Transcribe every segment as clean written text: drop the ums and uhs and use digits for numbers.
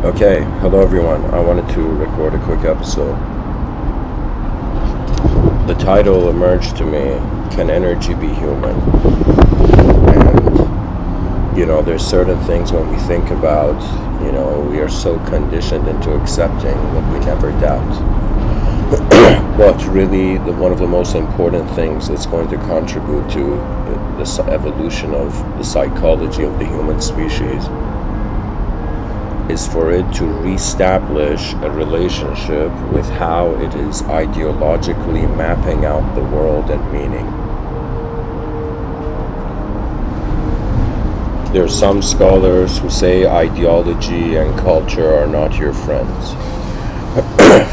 Okay, hello everyone. I wanted to record a quick episode. The title emerged to me, Can Energy Be Human? And, there's certain things when we think about, we are so conditioned into accepting that we never doubt. But really, one of the most important things that's going to contribute to the evolution of the psychology of the human species is for it to reestablish a relationship with how it is ideologically mapping out the world and meaning. There are some scholars who say ideology and culture are not your friends.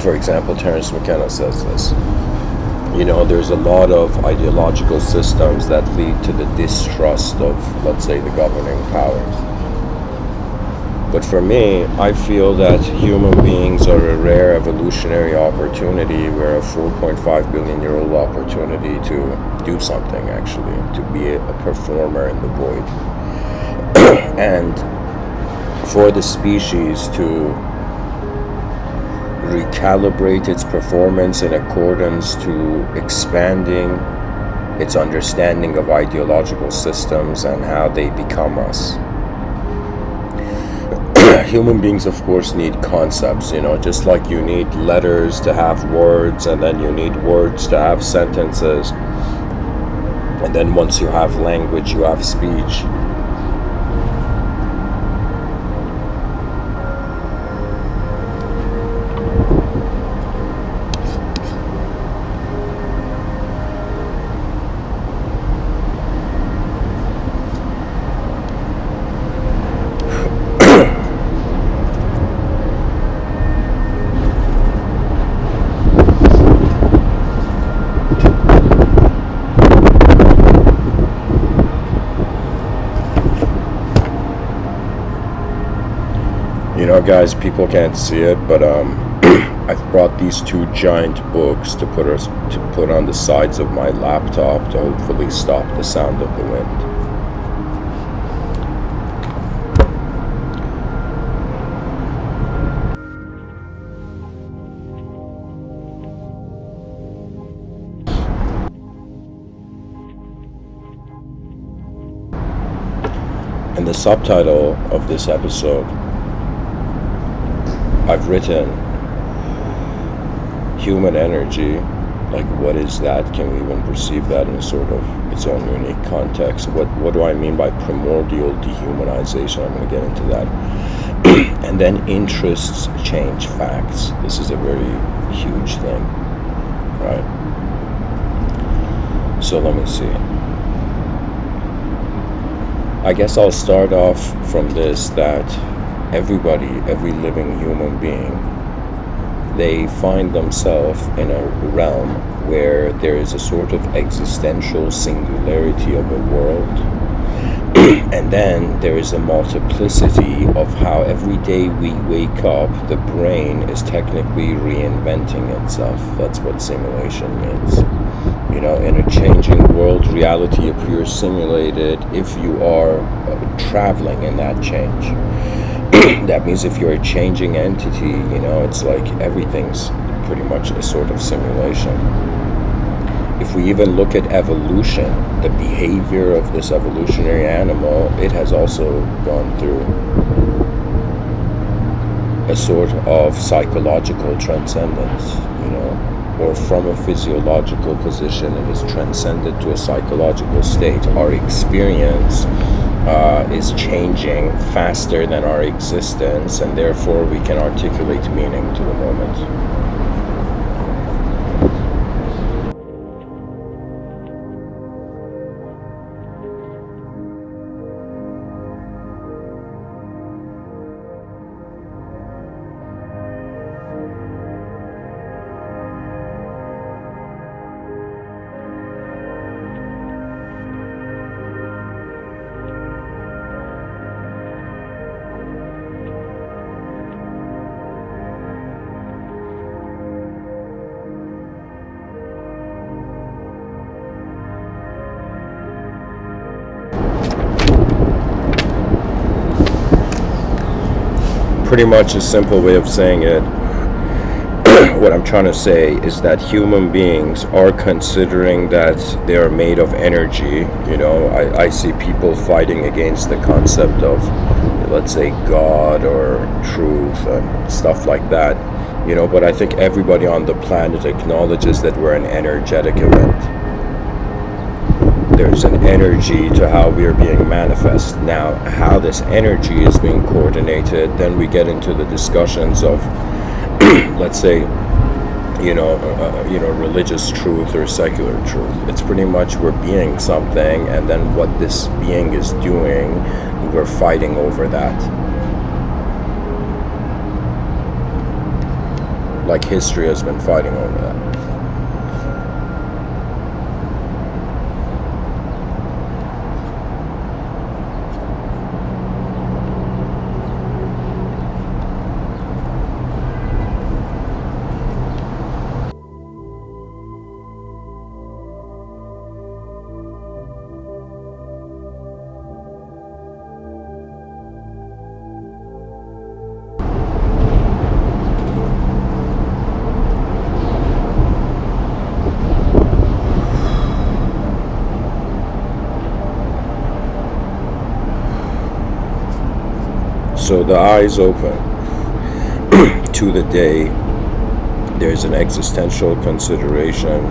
For example, Terence McKenna says this. There's a lot of ideological systems that lead to the distrust of, let's say, the governing powers. But for me, I feel that human beings are a rare evolutionary opportunity. We're a 4.5 billion year old opportunity to do something, actually, to be a performer in the void. And for the species to recalibrate its performance in accordance to expanding its understanding of ideological systems and how they become us. Human beings, of course, need concepts, just like you need letters to have words, and then you need words to have sentences. And then once you have language, you have speech. Guys, people can't see it, but I've brought these two giant books to put on the sides of my laptop to hopefully stop the sound of the wind. And the subtitle of this episode, I've written human energy, like what is that? Can we even perceive that in sort of its own unique context? What do I mean by primordial dehumanization? I'm going to get into that. And then interests change facts. This is a very huge thing, right? So let me see. I guess I'll start off from this, that every living human being, they find themselves in a realm where there is a sort of existential singularity of a world. And then there is a multiplicity of how every day we wake up, the brain is technically reinventing itself. That's what simulation means. In a changing world, reality appears simulated if you are traveling in that change. That means if you're a changing entity, it's like everything's pretty much a sort of simulation. If we even look at evolution, the behavior of this evolutionary animal, it has also gone through a sort of psychological transcendence, or from a physiological position, it is transcended to a psychological state. Our experience is changing faster than our existence, and therefore we can articulate meaning to the moment. pretty much a simple way of saying it, what I'm trying to say is that human beings are considering that they are made of energy. I see people fighting against the concept of, let's say, God or truth and stuff like that. But I think everybody on the planet acknowledges that we're an energetic event. There's an energy to how we are being manifest. Now, how this energy is being coordinated, then we get into the discussions of, let's say, religious truth or secular truth. It's pretty much we're being something, and then what this being is doing, we're fighting over that. Like history has been fighting over that. So the eyes open to the day. There's an existential consideration.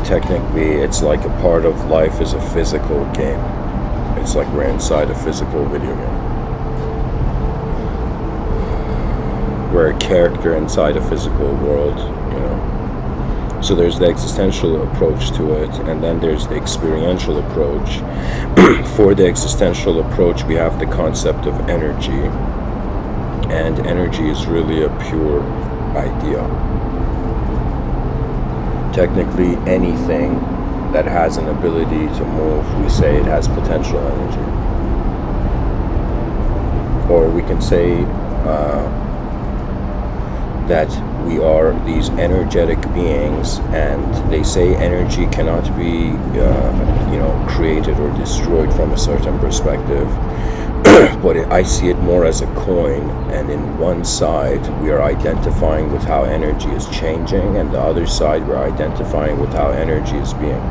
Technically, it's like a part of life is a physical game. It's like we're inside a physical video game. We're a character inside a physical world, So there's the existential approach to it, and then there's the experiential approach. For the existential approach, we have the concept of energy, and energy is really a pure idea. Technically, anything that has an ability to move, we say it has potential energy. Or we can say that we are these energetic beings, and they say energy cannot be created or destroyed from a certain perspective. But I see it more as a coin, and in one side we are identifying with how energy is changing, and the other side we're identifying with how energy is being.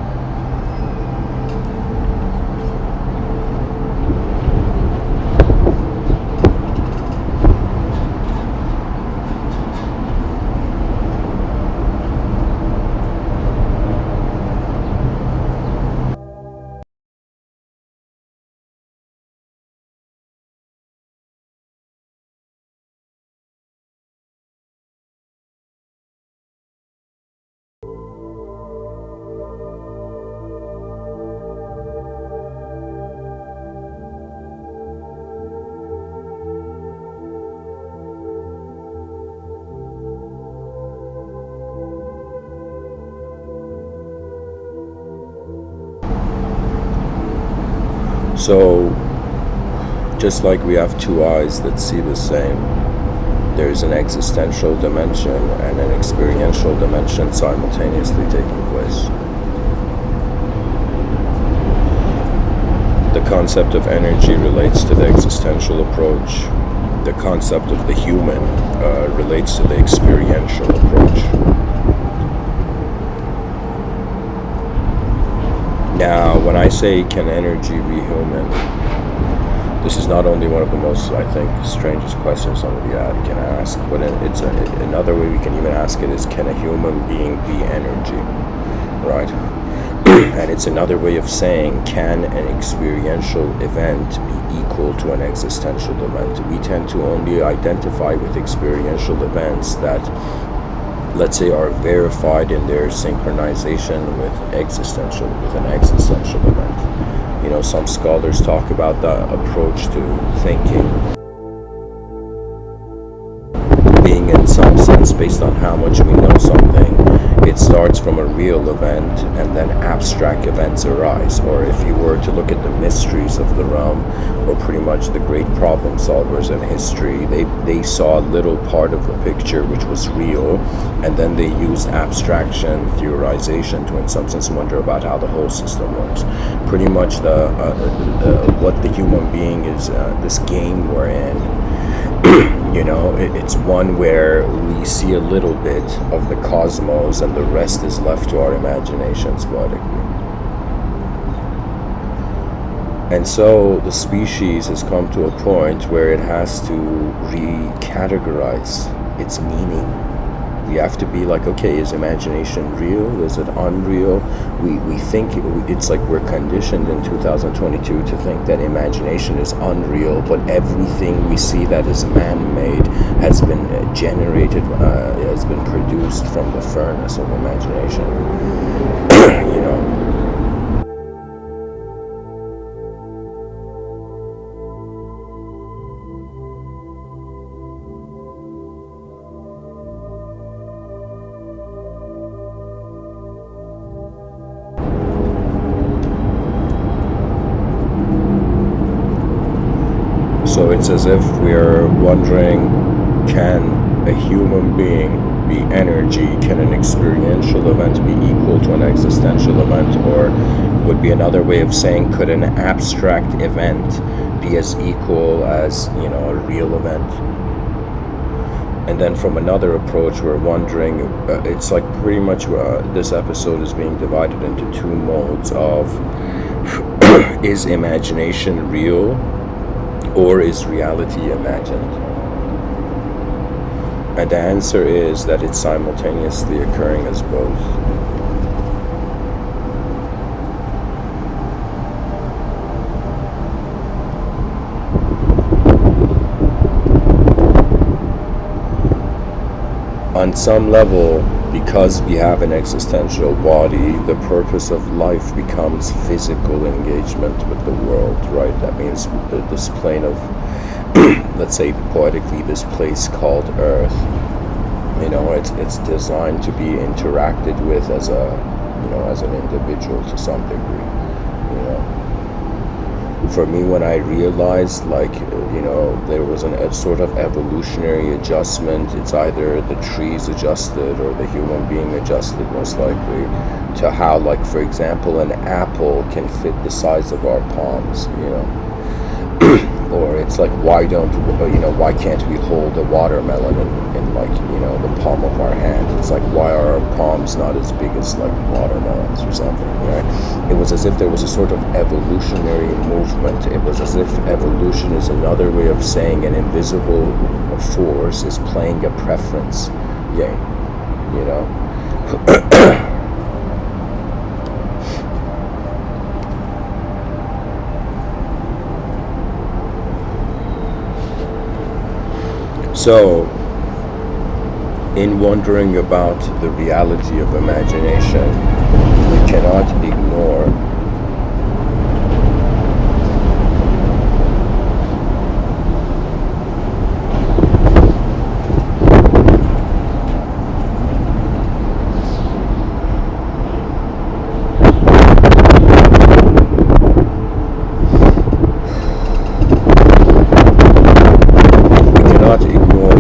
So, just like we have two eyes that see the same, there's an existential dimension and an experiential dimension simultaneously taking place. The concept of energy relates to the existential approach. The concept of the human relates to the experiential approach. Now, when I say, can energy be human, this is not only one of the most, I think, strangest questions somebody can ask, but it's another way we can even ask it is, can a human being be energy, right? And it's another way of saying, can an experiential event be equal to an existential event? We tend to only identify with experiential events that, let's say, are verified in their synchronization with an existential event. Some scholars talk about the approach to thinking being, in some sense, based on how much we know something. It starts from a real event, and then abstract events arise. Or if you were to look at the mysteries of the realm, or pretty much the great problem solvers in history, they saw a little part of the picture which was real, and then they used abstraction, theorization to, in some sense, wonder about how the whole system works. Pretty much what the human being is, this game we're in, It's one where we see a little bit of the cosmos and the rest is left to our imaginations poetically. And so the species has come to a point where it has to recategorize its meaning. We have to be like, okay, is imagination real? Is it unreal? We think it's like we're conditioned in 2022 to think that imagination is unreal, but everything we see that is man-made has been generated, has been produced from the furnace of imagination. So it's as if we're wondering, can a human being be energy? Can an experiential event be equal to an existential event? Or would be another way of saying, could an abstract event be as equal as, a real event? And then from another approach, we're wondering, it's like pretty much this episode is being divided into two modes of, is imagination real? Or is reality imagined? And the answer is that it's simultaneously occurring as both. On some level, because we have an existential body, the purpose of life becomes physical engagement with the world, right? That means this plane of, let's say poetically, this place called Earth, it's designed to be interacted with as an individual to some degree, For me, when I realized, there was a sort of evolutionary adjustment, it's either the trees adjusted or the human being adjusted, most likely, to how, for example, an apple can fit the size of our palms, Or it's like, why can't we hold a watermelon in the palm of our hand? It's like, why are our palms not as big as watermelons or something, right? It was as if there was a sort of evolutionary movement. It was as if evolution is another way of saying an invisible force is playing a preference game, So, in wondering about the reality of imagination, we cannot ignore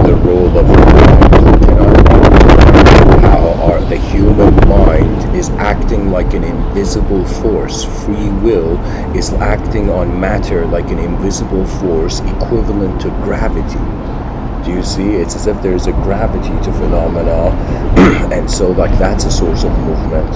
the role of the mind. We cannot ignore how the human mind is acting like an invisible force. Free will is acting on matter like an invisible force equivalent to gravity. Do you see? It's as if there's a gravity to phenomena, and so that's a source of movement,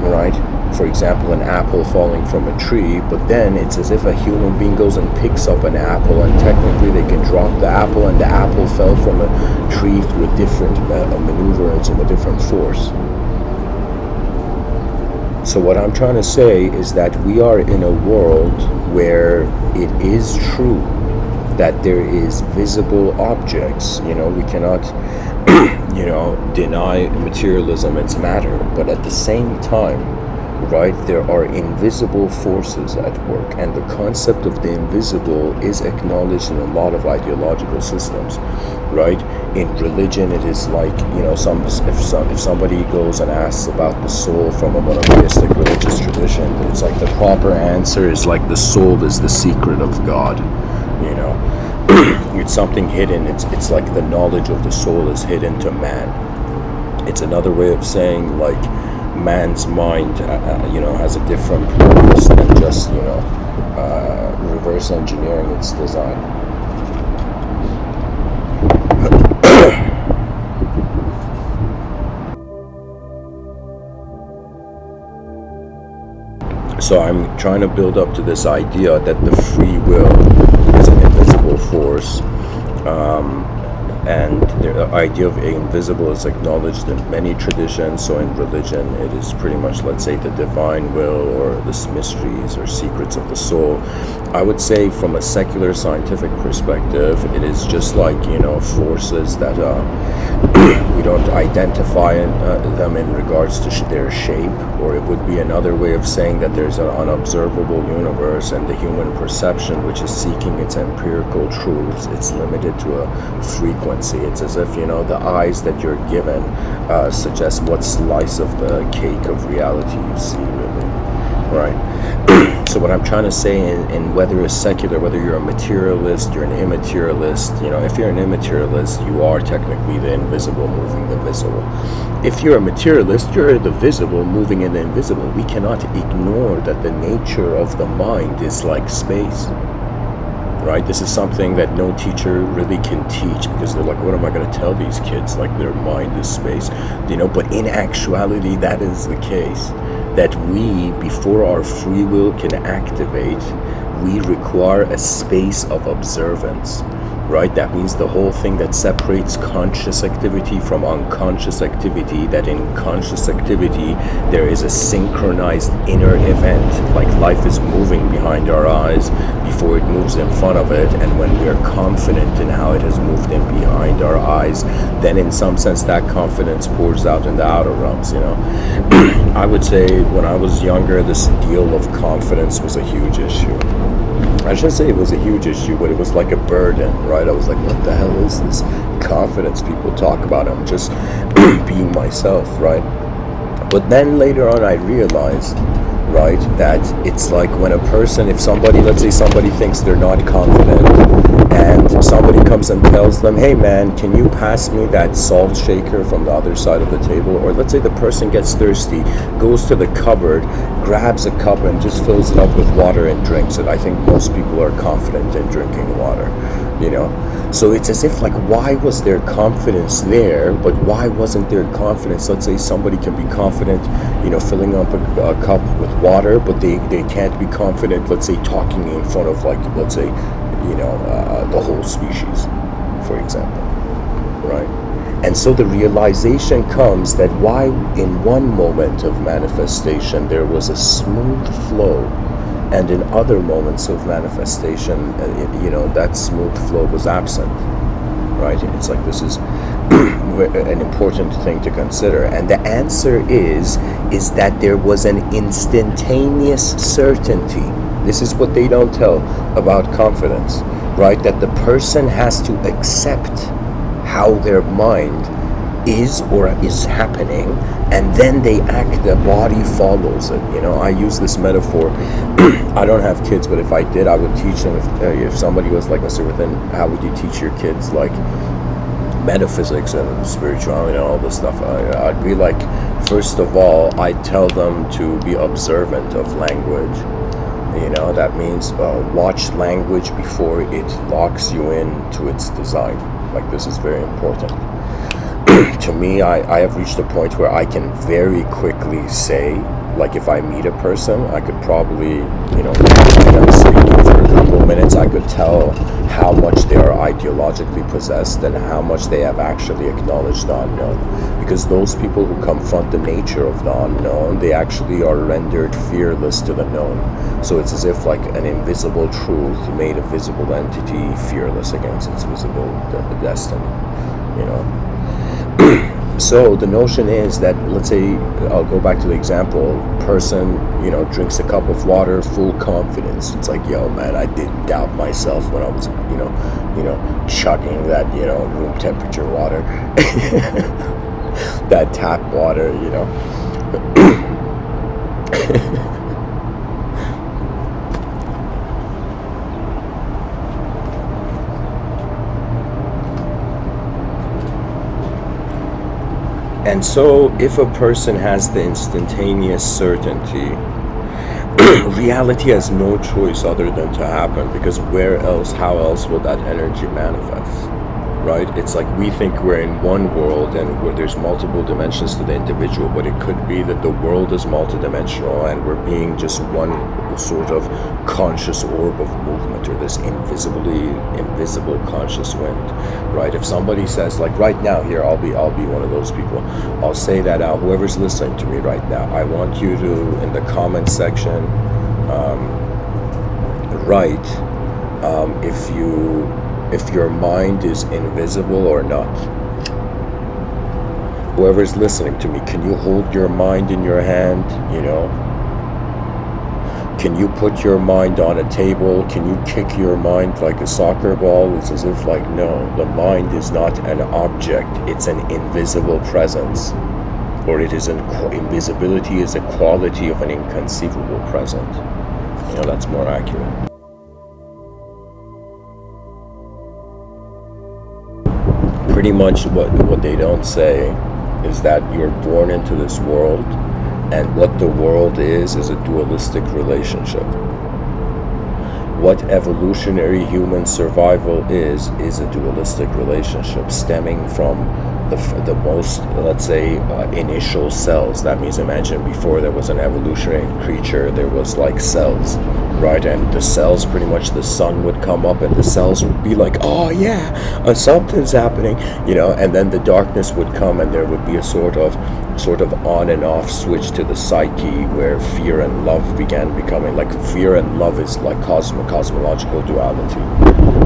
right? For example, an apple falling from a tree, but then it's as if a human being goes and picks up an apple, and technically they can drop the apple, and the apple fell from a tree through a different maneuverance of a different force. So what I'm trying to say is that we are in a world where it is true that there is visible objects. We cannot deny materialism its matter, but at the same time, right, there are invisible forces at work, and the concept of the invisible is acknowledged in a lot of ideological systems, right? In religion, it is if somebody goes and asks about the soul from a monotheistic religious tradition, it's like the proper answer is the soul is the secret of God, It's something hidden. It's like the knowledge of the soul is hidden to man. It's another way of saying man's mind, has a different purpose than just, reverse engineering its design. So I'm trying to build up to this idea that the free will is an invisible force, and the idea of invisible is acknowledged in many traditions. So in religion, it is pretty much, let's say, the divine will or the mysteries or secrets of the soul. I would say from a secular scientific perspective, it is just like, forces that we don't identify them in regards to their shape, or it would be another way of saying that there's an unobservable universe, and the human perception, which is seeking its empirical truths, it's limited to a frequency. It's as if, the eyes that you're given suggest what slice of the cake of reality you see, really, right? So what I'm trying to say in whether it's secular, whether you're a materialist, you're an immaterialist, if you're an immaterialist, you are technically the invisible moving the visible. If you're a materialist, you're the visible moving in the invisible. We cannot ignore that the nature of the mind is like space. Right? This is something that no teacher really can teach, because they're like, what am I going to tell these kids? Like, their mind is space, but in actuality, that is the case. That we, before our free will can activate, we require a space of observance. Right? That means the whole thing that separates conscious activity from unconscious activity, that in conscious activity there is a synchronized inner event, like life is moving behind our eyes before it moves in front of it, and when we are confident in how it has moved in behind our eyes, then in some sense that confidence pours out in the outer realms. I would say when I was younger, this deal of confidence was a huge issue. I shouldn't say it was a huge issue, but it was like a burden, right? I was like, what the hell is this confidence people talk about? I'm just being myself, right? But then later on I realized, right, that it's like when a person, if somebody, let's say somebody thinks they're not confident, and somebody comes and tells them, hey man, can you pass me that salt shaker from the other side of the table? Or let's say the person gets thirsty, goes to the cupboard, grabs a cup and just fills it up with water and drinks it. I think most people are confident in drinking water, So it's as if, like, why was their confidence there, but why wasn't there confidence? Let's say somebody can be confident, filling up a cup with water, but they can't be confident, let's say, talking in front of, like, let's say, the whole species, for example, right? And so the realization comes that why in one moment of manifestation there was a smooth flow, and in other moments of manifestation, that smooth flow was absent, right? It's like, this is an important thing to consider. And the answer is that there was an instantaneous certainty. This is what they don't tell about confidence, right? That the person has to accept how their mind is or is happening, and then they act, the body follows it. I use this metaphor. I don't have kids, but if I did, I would teach them. If somebody was like, Mr. Within, how would you teach your kids, like, metaphysics and spirituality and all this stuff? I'd be like, first of all, I'd tell them to be observant of language. That means watch language before it locks you into its design. Like, this is very important. To me, I have reached a point where I can very quickly say, like, if I meet a person, I could probably, them speaking for a couple of minutes, I could tell how much they are ideologically possessed and how much they have actually acknowledged the unknown. Because those people who confront the nature of the unknown, they actually are rendered fearless to the known. So it's as if, like, an invisible truth made a visible entity fearless against its visible destiny, So the notion is that, let's say, I'll go back to the example, person, drinks a cup of water, full confidence. It's like, yo, man, I didn't doubt myself when I was, chugging that, room temperature water, that tap water, And so if a person has the instantaneous certainty, reality has no choice other than to happen, because where else, how else will that energy manifest? right? It's like we think we're in one world and there's multiple dimensions to the individual, but it could be that the world is multidimensional and we're being just one sort of conscious orb of movement, or this invisible conscious wind, right? If somebody says, like right now here, I'll be one of those people. I'll say that out. Whoever's listening to me right now, I want you to, in the comment section, write if your mind is invisible or not. Whoever's listening to me, can you hold your mind in your hand? Can you put your mind on a table? Can you kick your mind like a soccer ball? It's as if like, no, the mind is not an object, it's an invisible presence. Or it is invisibility is a quality of an inconceivable present. That's more accurate. Pretty much what they don't say is that you're born into this world, and what the world is a dualistic relationship. What evolutionary human survival is a dualistic relationship stemming from the most, let's say, initial cells. That means, imagine before there was an evolutionary creature, there was like cells, right? And the cells, pretty much the sun would come up and the cells would be like, oh yeah, something's happening, and then the darkness would come and there would be a sort of on and off switch to the psyche, where fear and love began becoming, like, fear and love is like cosmological duality.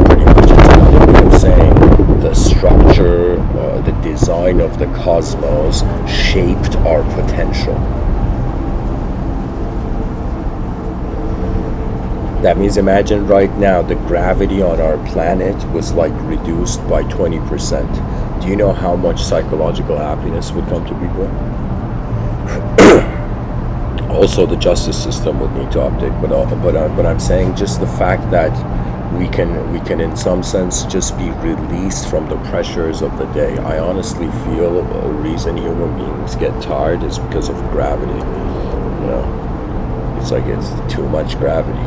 Pretty much it's another way of saying the structure, the design of the cosmos shaped our potential. That means, imagine right now the gravity on our planet was like reduced by 20%. Do you know how much psychological happiness would come to people? Also, the justice system would need to update, but I'm saying just the fact that we can in some sense just be released from the pressures of the day. I honestly feel a reason human beings get tired is because of gravity. It's like it's too much gravity.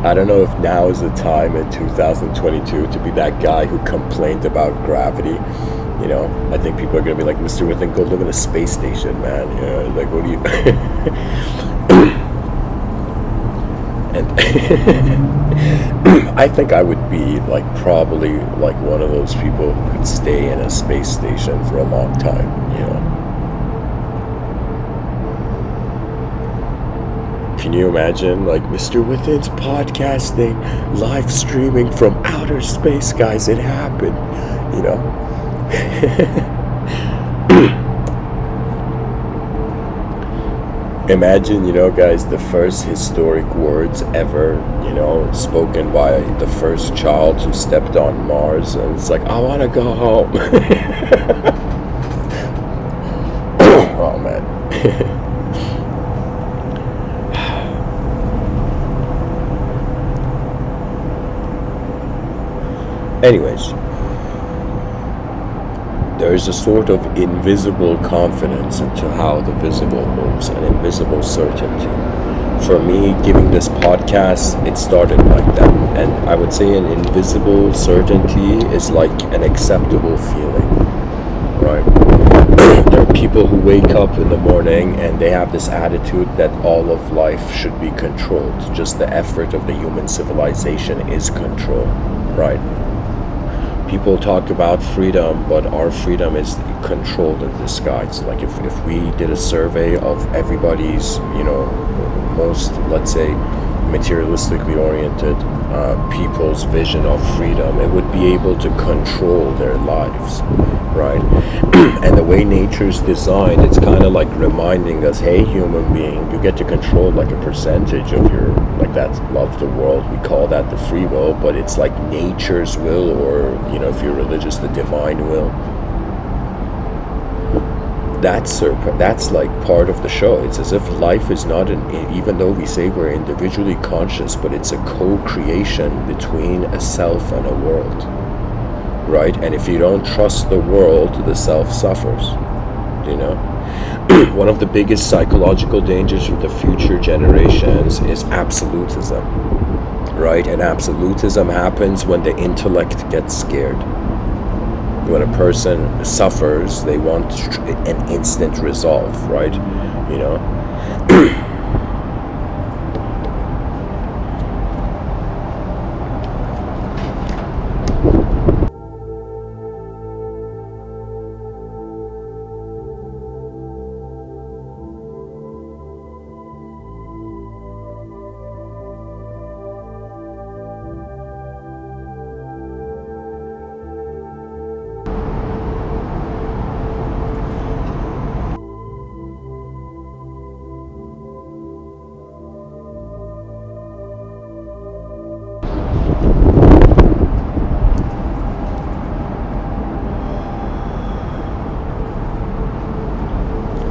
I don't know if now is the time in 2022 to be that guy who complained about gravity. I think people are going to be like, Mr. Within, go live in a space station, man. Like, what do you... And I think I would be like probably like one of those people who could stay in a space station for a long time, Can you imagine, like, Mr. Within's podcasting, live streaming from outer space, guys? It happened, Imagine, guys, the first historic words ever, spoken by the first child who stepped on Mars, and it's like, I want to go home. Oh, man. Anyways, there is a sort of invisible confidence into how the visible moves, an invisible certainty. For me, giving this podcast, it started like that. And I would say an invisible certainty is like an acceptable feeling, right? There are people who wake up in the morning and they have this attitude that all of life should be controlled. Just the effort of the human civilization is control, right? People talk about freedom, but our freedom is controlled in disguise. Like if we did a survey of everybody's, most, let's say, materialistically oriented people's vision of freedom, it would be able to control their lives, right? And the way nature's designed, it's kind of like reminding us, hey, human being, you get to control like a percentage of your, like, that's love the world, we call that the free will, but it's like nature's will, or if you're religious, the divine will. That's like part of the show. It's as if life is not even though we say we're individually conscious, but it's a co-creation between a self and a world, right? And if you don't trust the world, the self suffers, One of the biggest psychological dangers with the future generations is absolutism, right? And absolutism happens when the intellect gets scared. When a person suffers, they want an instant resolve, right? You know.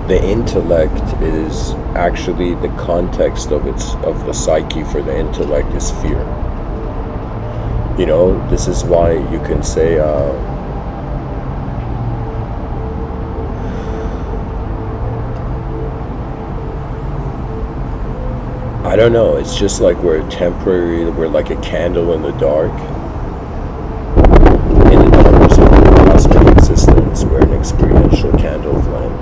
The intellect is actually the context of the psyche for the intellect is fear. You know, this is why you can say I don't know, it's just like we're like a candle in the dark. In the darkness of the cosmic existence, we're an experiential candle flame.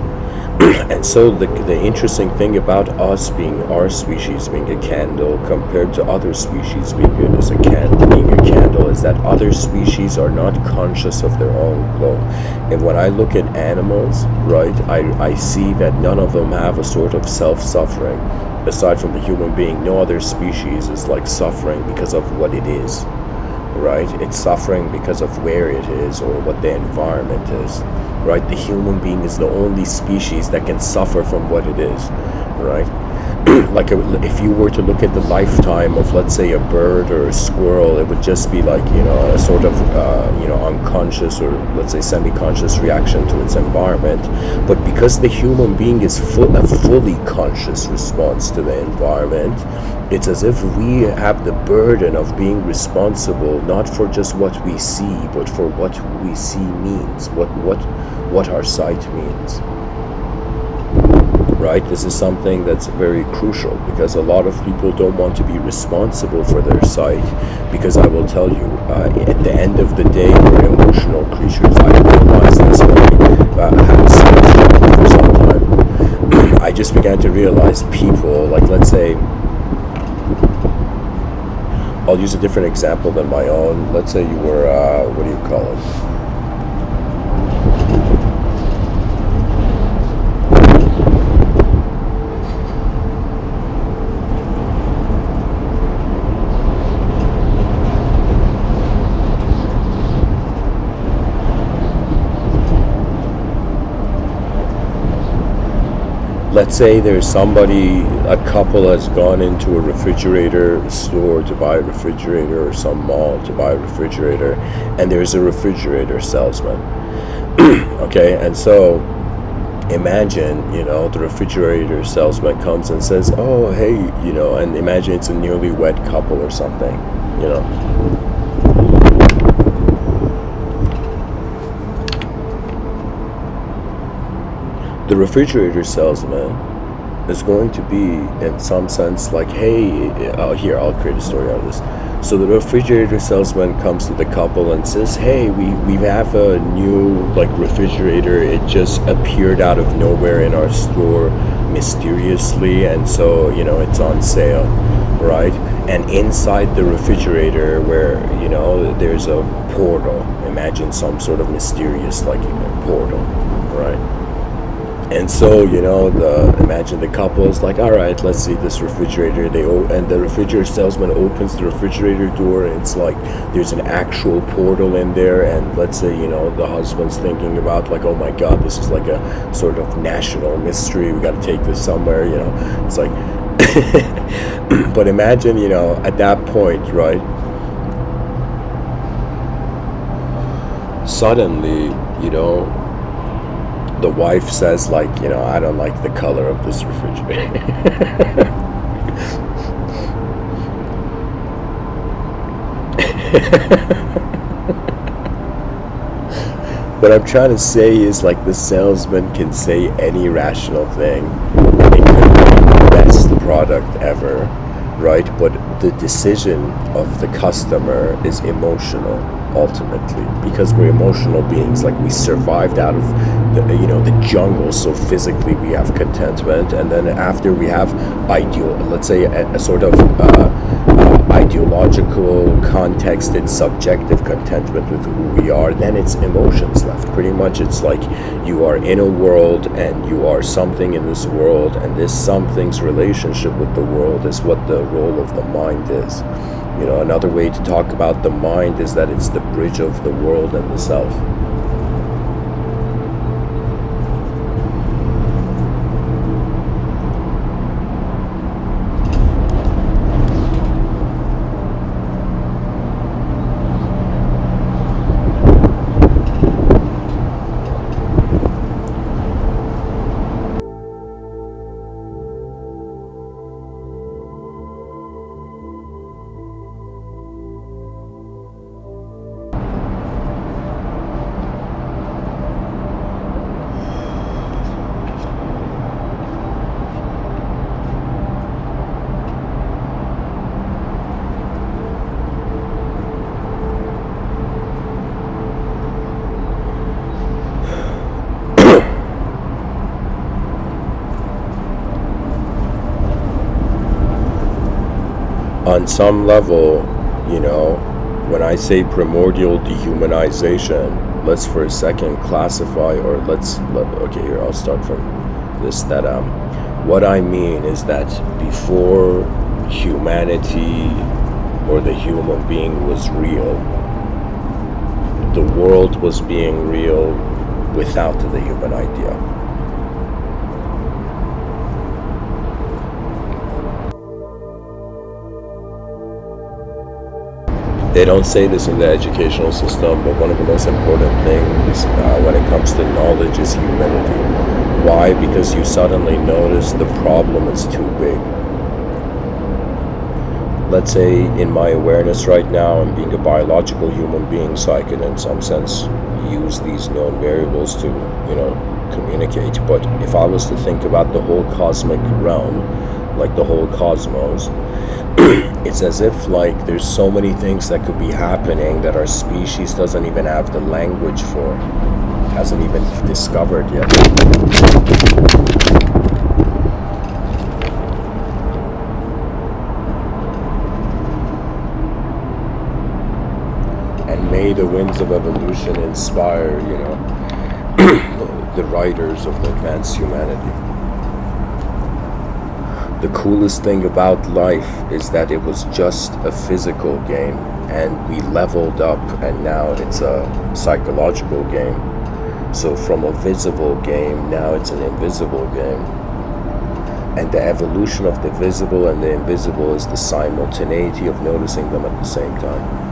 And so the interesting thing about us being our species being a candle compared to other species being a candle is that other species are not conscious of their own glow. And when I look at animals, right, I see that none of them have a sort of self-suffering. Aside from the human being, no other species is like suffering because of what it is, right? It's suffering because of where it is or what the environment is, right? The human being is the only species that can suffer from what it is, right? Like if you were to look at the lifetime of, let's say, a bird or a squirrel, it would just be like, you know, a sort of unconscious or, let's say, semi-conscious reaction to its environment. But because the human being is a fully conscious response to the environment, it's as if we have the burden of being responsible not for just what we see, but for what we see means, what our sight means. Right? This is something that's very crucial because a lot of people don't want to be responsible for their sight, because I will tell you, at the end of the day, we're emotional creatures. I realized this when I had sales job for some time. I just began to realize people, like, let's say, I'll use a different example than my own. Let's say you were, what do you call it? Let's say there's a couple has gone into a refrigerator store to buy a refrigerator, or some mall to buy a refrigerator, and there's a refrigerator salesman. Okay, and so imagine, you know, the refrigerator salesman comes and says, oh, hey, you know, and imagine it's a newly wed couple or something, you know. The refrigerator salesman is going to be, in some sense, like, hey, here, I'll create a story out of this. So the refrigerator salesman comes to the couple and says, hey, we have a new, like, refrigerator. It just appeared out of nowhere in our store mysteriously, and so, you know, it's on sale, right? And inside the refrigerator, where, you know, there's a portal. Imagine some sort of mysterious, like, portal, right? And so, you know, imagine the couple is like, all right, let's see this refrigerator. And the refrigerator salesman opens the refrigerator door, and it's like there's an actual portal in there. And let's say, you know, the husband's thinking about, like, oh my God, this is like a sort of national mystery. We got to take this somewhere, you know. It's like, but imagine, you know, at that point, right? Suddenly, you know, the wife says, like, you know, I don't like the color of this refrigerator. What I'm trying to say is, like, the salesman can say any rational thing. It could be the best product ever, right? But the decision of the customer is emotional ultimately, because we're emotional beings. Like, we survived out of the jungle, so physically we have contentment, and then after we have let's say a sort of ideological, contexted, subjective contentment with who we are, then it's emotions left. Pretty much it's like you are in a world and you are something in this world, and this something's relationship with the world is what the role of the mind is. Another way to talk about the mind is that it's the bridge of the world and the self. On some level, when I say primordial dehumanization, let's for a second classify, or okay, here, I'll start from this, that what I mean is that before humanity or the human being was real, the world was being real without the human idea. They don't say this in the educational system, but one of the most important things when it comes to knowledge is humility. Why? Because you suddenly notice the problem is too big. Let's say in my awareness right now, I'm being a biological human being, so I can in some sense use these known variables to, communicate. But if I was to think about the whole cosmic realm, like the whole cosmos, it's as if like there's so many things that could be happening that our species doesn't even have the language for, hasn't even discovered yet. And may the winds of evolution inspire, the writers of the advanced humanity. The coolest thing about life is that it was just a physical game, and we leveled up, and now it's a psychological game. So from a visible game, now it's an invisible game. And the evolution of the visible and the invisible is the simultaneity of noticing them at the same time.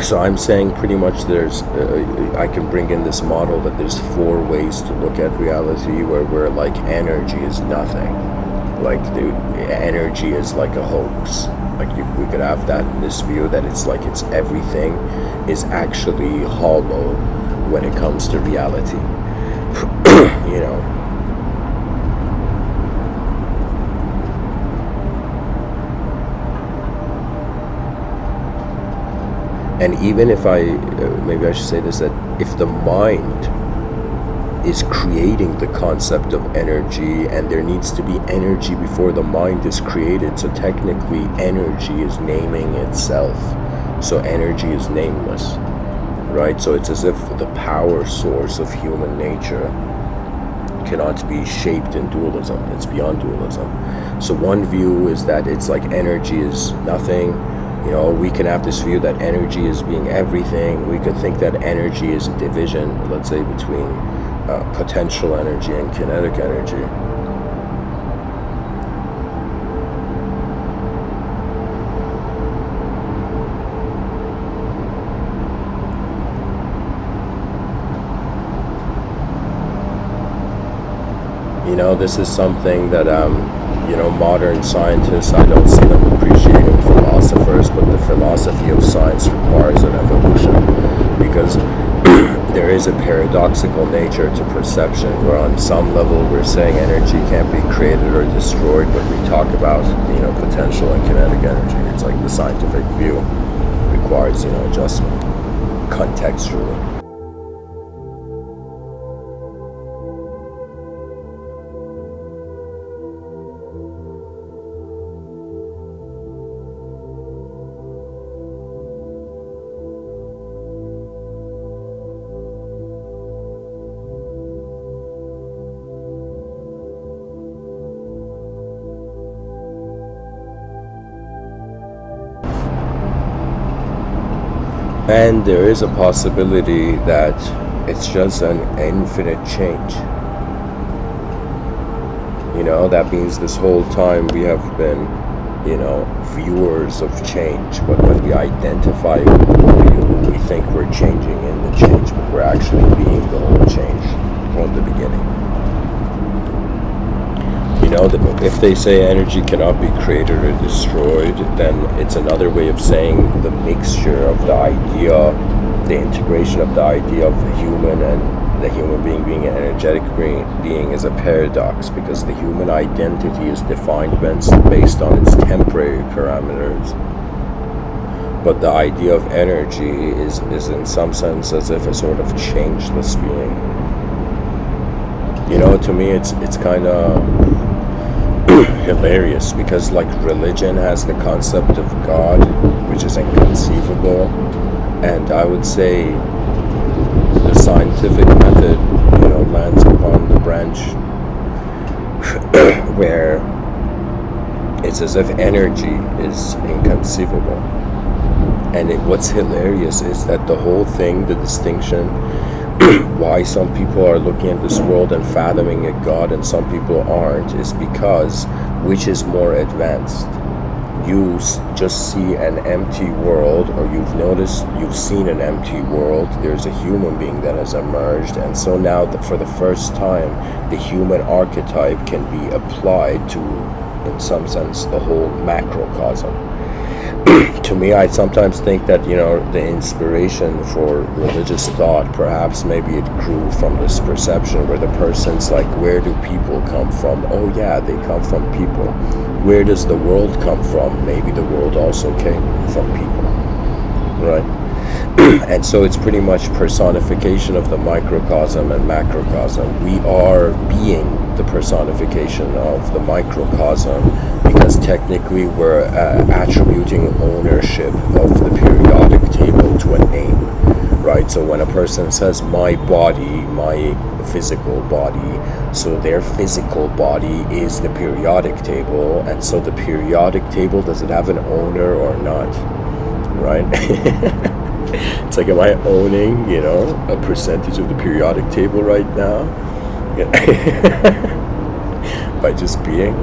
So I'm saying pretty much I can bring in this model that there's 4 ways to look at reality, where we're like energy is nothing. Like the energy is like a hoax. Like we could have this view that it's like everything is actually hollow when it comes to reality. And even if maybe I should say this, that if the mind is creating the concept of energy, and there needs to be energy before the mind is created, so technically energy is naming itself. So energy is nameless, right? So it's as if the power source of human nature cannot be shaped in dualism. It's beyond dualism. So one view is that it's like energy is nothing. We can have this view that energy is being everything. We could think that energy is a division, let's say, between potential energy and kinetic energy. This is something that modern scientists, I don't see them appreciating philosophers, but the philosophy of science requires an evolution, because there is is a paradoxical nature to perception, where on some level we're saying energy can't be created or destroyed, but we talk about, potential and kinetic energy. It's like the scientific view requires, adjustment contextually. And there is a possibility that it's just an infinite change. That means this whole time we have been, viewers of change. But when we identify who we think we're changing in the change, but we're actually being the whole change from the beginning. If they say energy cannot be created or destroyed, then it's another way of saying the mixture of the idea, the integration of the idea of the human and the human being an energetic being is a paradox, because the human identity is defined based on its temporary parameters. But the idea of energy is in some sense as if a sort of changeless being. To me it's kind of hilarious, because like religion has the concept of God, which is inconceivable, and I would say the scientific method lands upon the branch where it's as if energy is inconceivable. And what's hilarious is that the whole thing, the distinction why some people are looking at this world and fathoming a God and some people aren't, is because which is more advanced? You just see an empty world, or you've seen an empty world. There's a human being that has emerged, and so now for the first time the human archetype can be applied to, in some sense, the whole macrocosm. To me, I sometimes think that the inspiration for religious thought, perhaps maybe it grew from this perception where the person's like, where do people come from? Oh yeah, they come from people. Where does the world come from? Maybe the world also came from people, right? And so it's pretty much personification of the microcosm and macrocosm. We are being the personification of the microcosm, because technically we're attributing ownership of the periodic table to a name, right? So when a person says my body, my physical body, so their physical body is the periodic table, and so the periodic table, does it have an owner or not, right? It's like, am I owning, a percentage of the periodic table right now? By just being?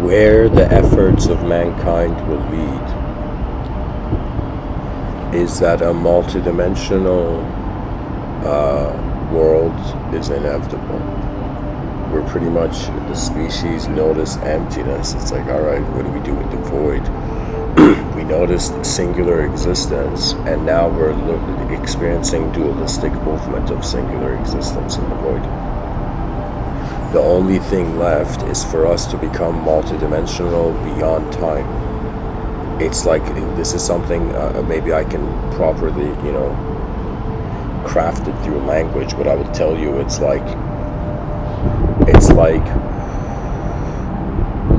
Where the efforts of mankind will lead is that a multidimensional world is inevitable. We're pretty much, the species noticed emptiness. It's like, all right, what do we do with the void? We noticed singular existence, and now we're experiencing dualistic movement of singular existence in the void. The only thing left is for us to become multidimensional beyond time. It's like, this is something maybe I can properly, craft it through language, but I would tell you it's like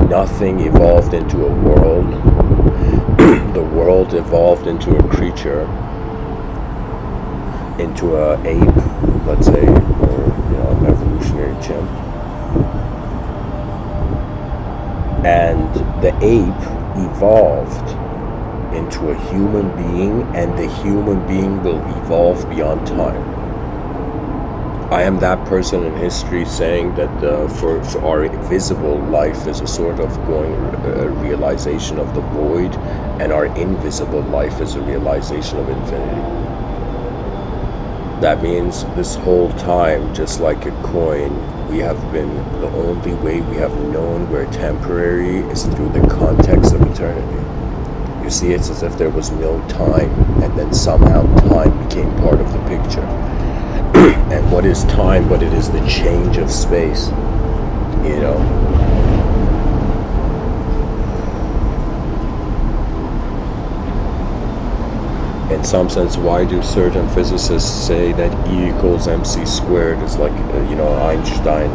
nothing evolved into a world. The world evolved into a creature, into a ape, let's say, or an evolutionary chimp. And the ape evolved into a human being, and the human being will evolve beyond time. I am that person in history saying that for our visible life is a sort of realization of the void, and our invisible life is a realization of infinity. That means this whole time, just like a coin, we have been, the only way we have known we're temporary is through the context of eternity. You see, it's as if there was no time, and then somehow time became part of the picture. And what is time but it is the change of space, you know? In some sense, why do certain physicists say that E equals mc squared is like, Einstein,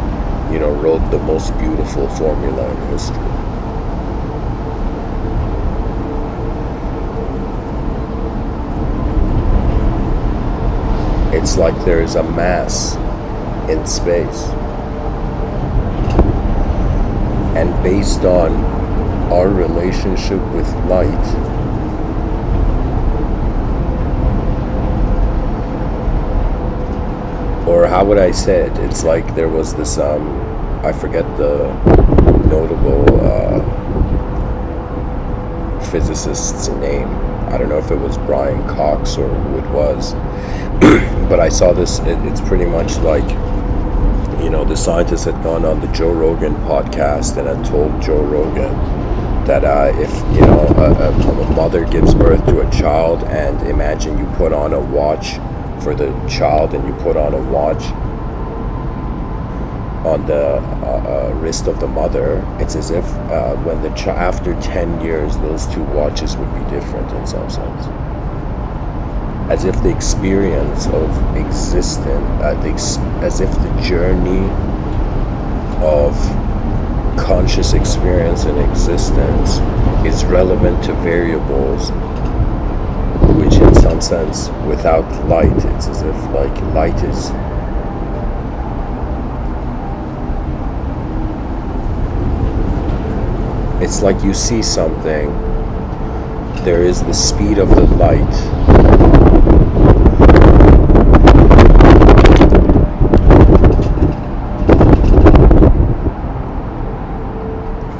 wrote the most beautiful formula in history? It's like there is a mass in space. And based on our relationship with light, or how would I say it? It's like there was this, I forget the notable physicist's name. I don't know if it was Brian Cox or who it was. But I saw this, it's pretty much like, the scientist had gone on the Joe Rogan podcast and had told Joe Rogan that if, a mother gives birth to a child, and imagine you put on a watch for the child and you put on a watch on the wrist of the mother, it's as if when after 10 years those two watches would be different in some sense. As if the experience of existence, as if the journey of conscious experience and existence is relevant to variables which in some sense, without light, it's as if like light is it's like you see something, there is the speed of the light.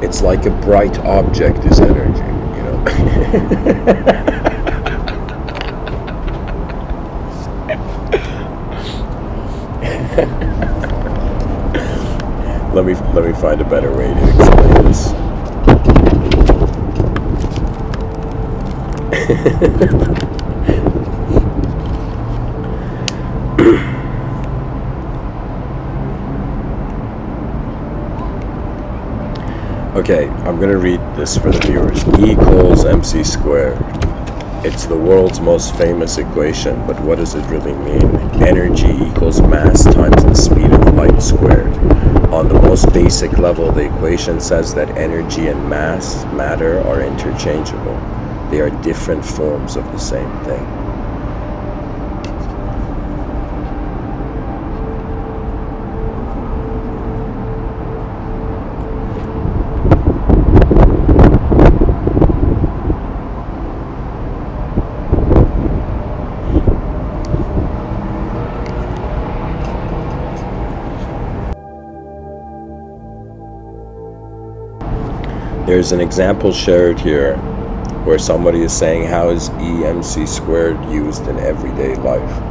It's like a bright object is energy, Let me find a better way to explain this. Okay, I'm gonna read this for the viewers. E equals mc squared. It's the world's most famous equation, but what does it really mean? Energy equals mass times the speed of light squared. On the most basic level, the equation says that energy and mass, matter, are interchangeable. They are different forms of the same thing. There's an example shared here where somebody is saying, how is EMC squared used in everyday life?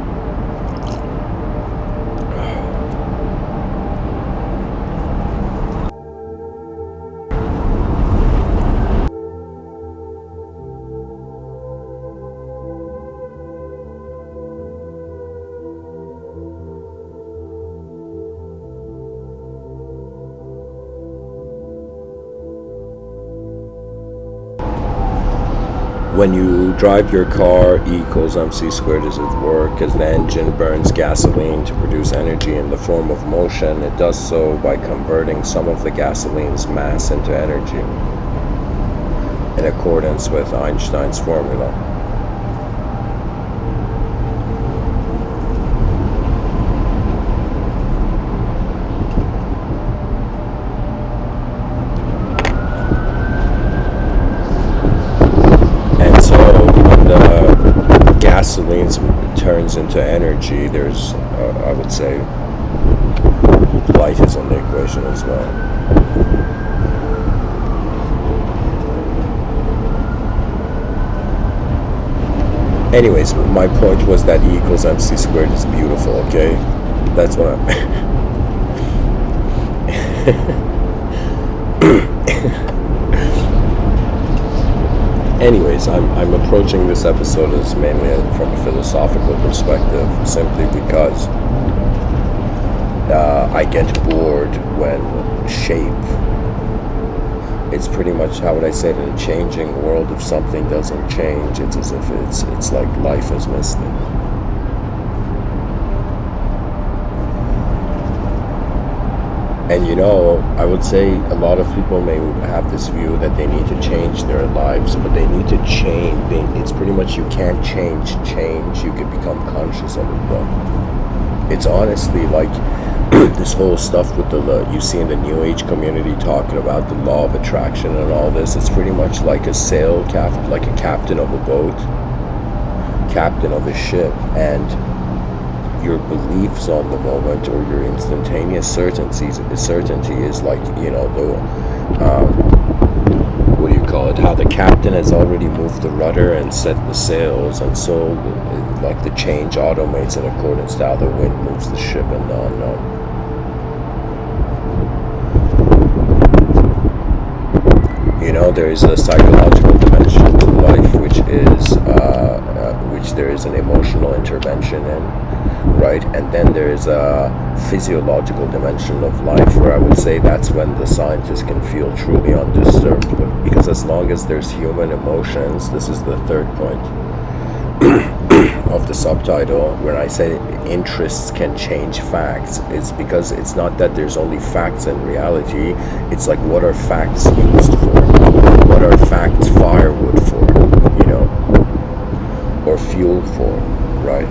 When you drive your car, E equals mc squared is at work. As the engine burns gasoline to produce energy in the form of motion, it does so by converting some of the gasoline's mass into energy, in accordance with Einstein's formula. And so gasoline turns into energy, there's, I would say, light is in the equation as well. Anyways, my point was that E equals MC squared is beautiful, okay? That's what I'm... Anyways, I'm approaching this episode as mainly from a philosophical perspective, simply because I get bored when shape, it's pretty much, how would I say it, in a changing world, if something doesn't change, it's as if it's like life has missed it. And I would say a lot of people may have this view that they need to change their lives, but they need to change. It's pretty much, you can't change, you can become conscious of it, though. It's honestly like this whole stuff with you see in the New Age community talking about the law of attraction and all this. It's pretty much like a like a captain of a boat, captain of a ship, and your beliefs on the moment, or your instantaneous certainty is like, what do you call it, how the captain has already moved the rudder and set the sails, and so like the change automates in accordance to how the wind moves the ship in the unknown. There is a psychological dimension to life, which there is an emotional intervention in, right? And then there is a physiological dimension of life, where I would say that's when the scientist can feel truly undisturbed. But because as long as there's human emotions, this is the third point of the subtitle, when I say interests can change facts, it's because it's not that there's only facts and reality. It's like, what are facts used for? What are facts firewood for? Or fuel for, right?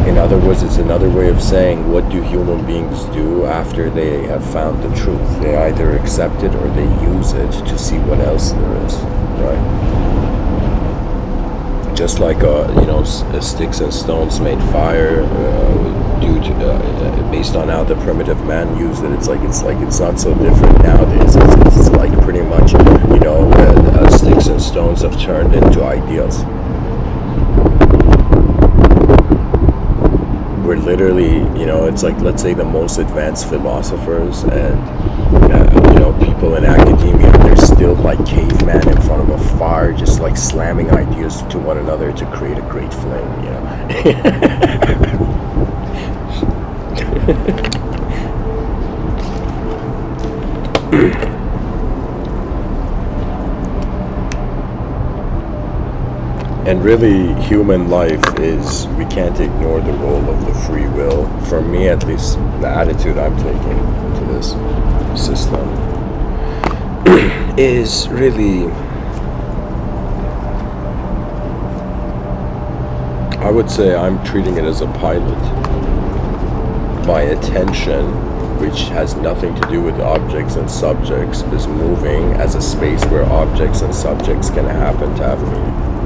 In other words, it's another way of saying, what do human beings do after they have found the truth? They either accept it or they use it to see what else there is, right? Just like sticks and stones made fire based on how the primitive man used it. It's not so different nowadays. It's like pretty much sticks and stones have turned into ideas. We're literally, it's like, let's say the most advanced philosophers and people in academia, they're still like cavemen in front of a fire, just like slamming ideas to one another to create a great flame, And really, human life is, we can't ignore the role of the free will. For me, at least, the attitude I'm taking into this system is really, I would say I'm treating it as a pilot. My attention, which has nothing to do with objects and subjects, is moving as a space where objects and subjects can happen to have meaning.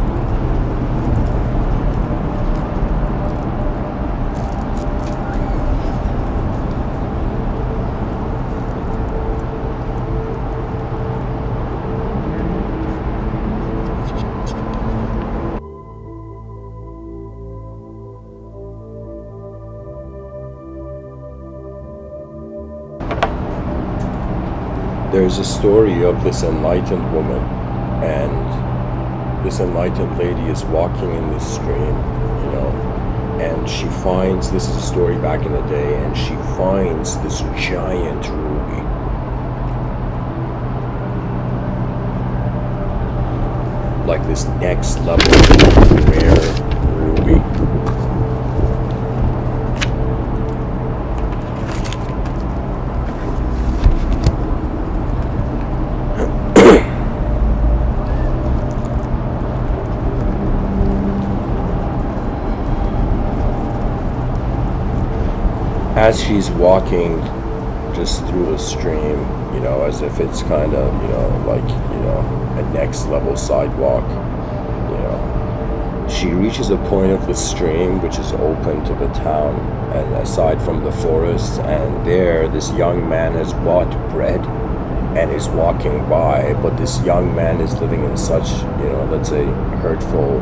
There's a story of this enlightened woman, and this enlightened lady is walking in this stream, and she finds, this is a story back in the day, and she finds this giant ruby. Like this next level rare ruby. As she's walking just through the stream, as if it's kind of, a next level sidewalk, She reaches a point of the stream which is open to the town and aside from the forest, and there this young man has bought bread and is walking by, but this young man is living in such, let's say hurtful,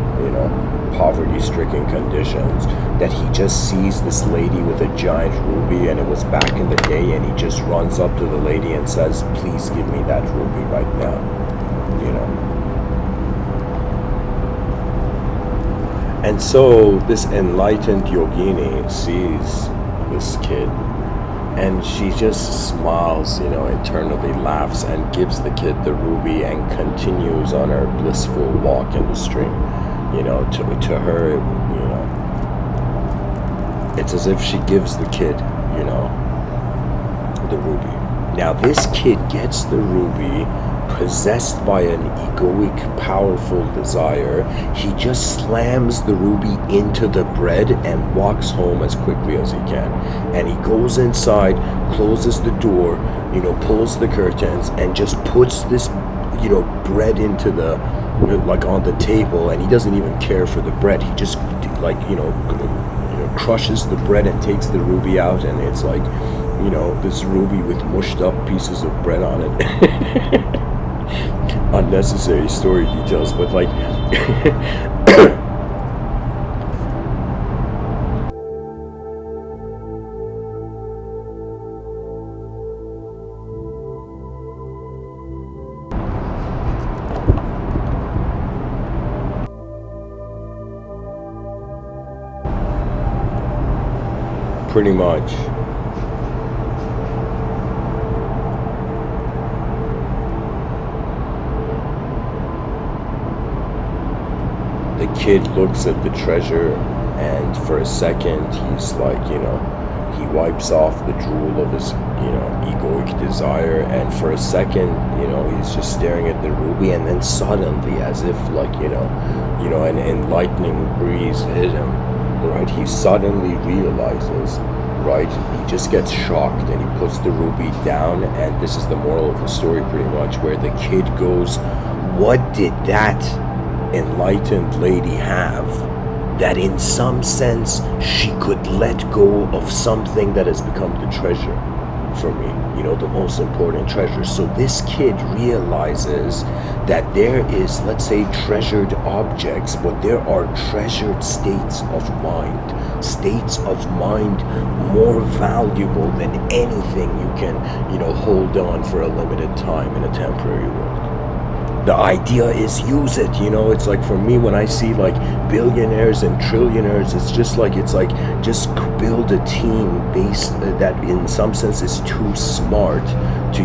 poverty-stricken conditions that he just sees this lady with a giant ruby, and it was back in the day, and he just runs up to the lady and says, please give me that ruby right now, And so this enlightened yogini sees this kid, and she just smiles, internally laughs and gives the kid the ruby and continues on her blissful walk in the stream. To her, it's as if she gives the kid, the ruby. Now this kid gets the ruby possessed by an egoic, powerful desire. He just slams the ruby into the bread and walks home as quickly as he can. And he goes inside, closes the door, pulls the curtains, and just puts this, bread into the, on the table, and he doesn't even care for the bread. He just, crushes the bread and takes the ruby out, and it's like, this ruby with mushed up pieces of bread on it. Unnecessary story details, but like pretty much. The kid looks at the treasure, and for a second he's like, he wipes off the drool of his, egoic desire, and for a second, he's just staring at the ruby, and then suddenly, as if like, an enlightening breeze hit him, right? He suddenly realizes, right? He just gets shocked, and he puts the ruby down, and this is the moral of the story pretty much, where the kid goes, what did that enlightened lady have that in some sense she could let go of something that has become the treasure for me, the most important treasure? So this kid realizes that there is, let's say, treasured objects, but there are treasured states of mind more valuable than anything you can, hold on for a limited time in a temporary world. The idea is use it, it's like for me when I see like billionaires and trillionaires, it's like just build a team based that in some sense is too smart to,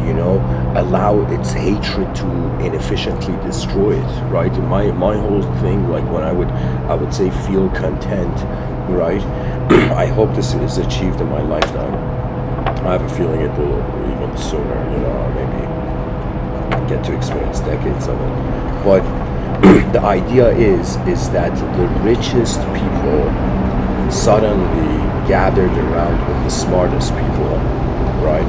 allow its hatred to inefficiently destroy it, right? And my whole thing, like when I would say feel content, right? I hope this is achieved in my lifetime. I have a feeling it will even sooner, maybe get to experience decades of it. But the idea is that the richest people suddenly gathered around with the smartest people, right?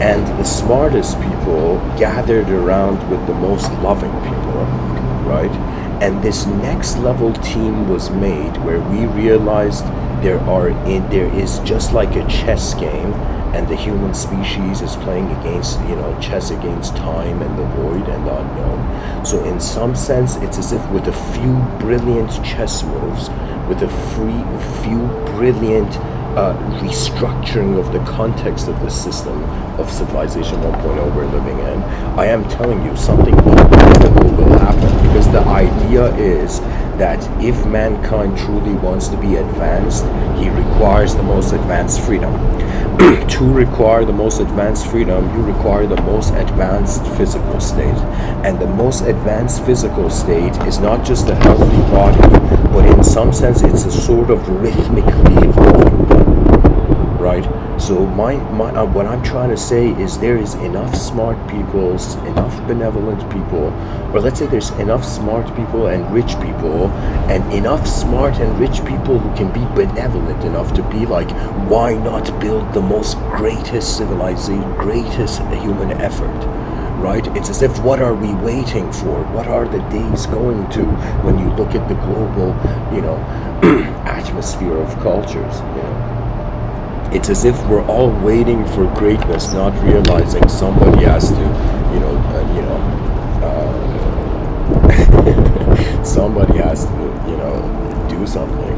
And the smartest people gathered around with the most loving people, right? And this next level team was made where we realized there is just like a chess game, and the human species is playing against, chess against time and the void and the unknown. So in some sense, it's as if with a few brilliant chess moves, with a few brilliant restructuring of the context of the system of civilization 1.0 we're living in, I am telling you something incredible will happen, because the idea is that if mankind truly wants to be advanced, he requires the most advanced freedom. To require the most advanced freedom, you require the most advanced physical state. And the most advanced physical state is not just a healthy body, but in some sense it's a sort of rhythmically evolving one, right? So what I'm trying to say is there is enough smart people, enough benevolent people, or let's say there's enough smart people and rich people, and enough smart and rich people who can be benevolent enough to be like, why not build the most greatest civilization, greatest human effort, right? It's as if, what are we waiting for? What are the days going to, when you look at the global, atmosphere of cultures, It's as if we're all waiting for greatness, not realizing somebody has to, somebody has to, do something,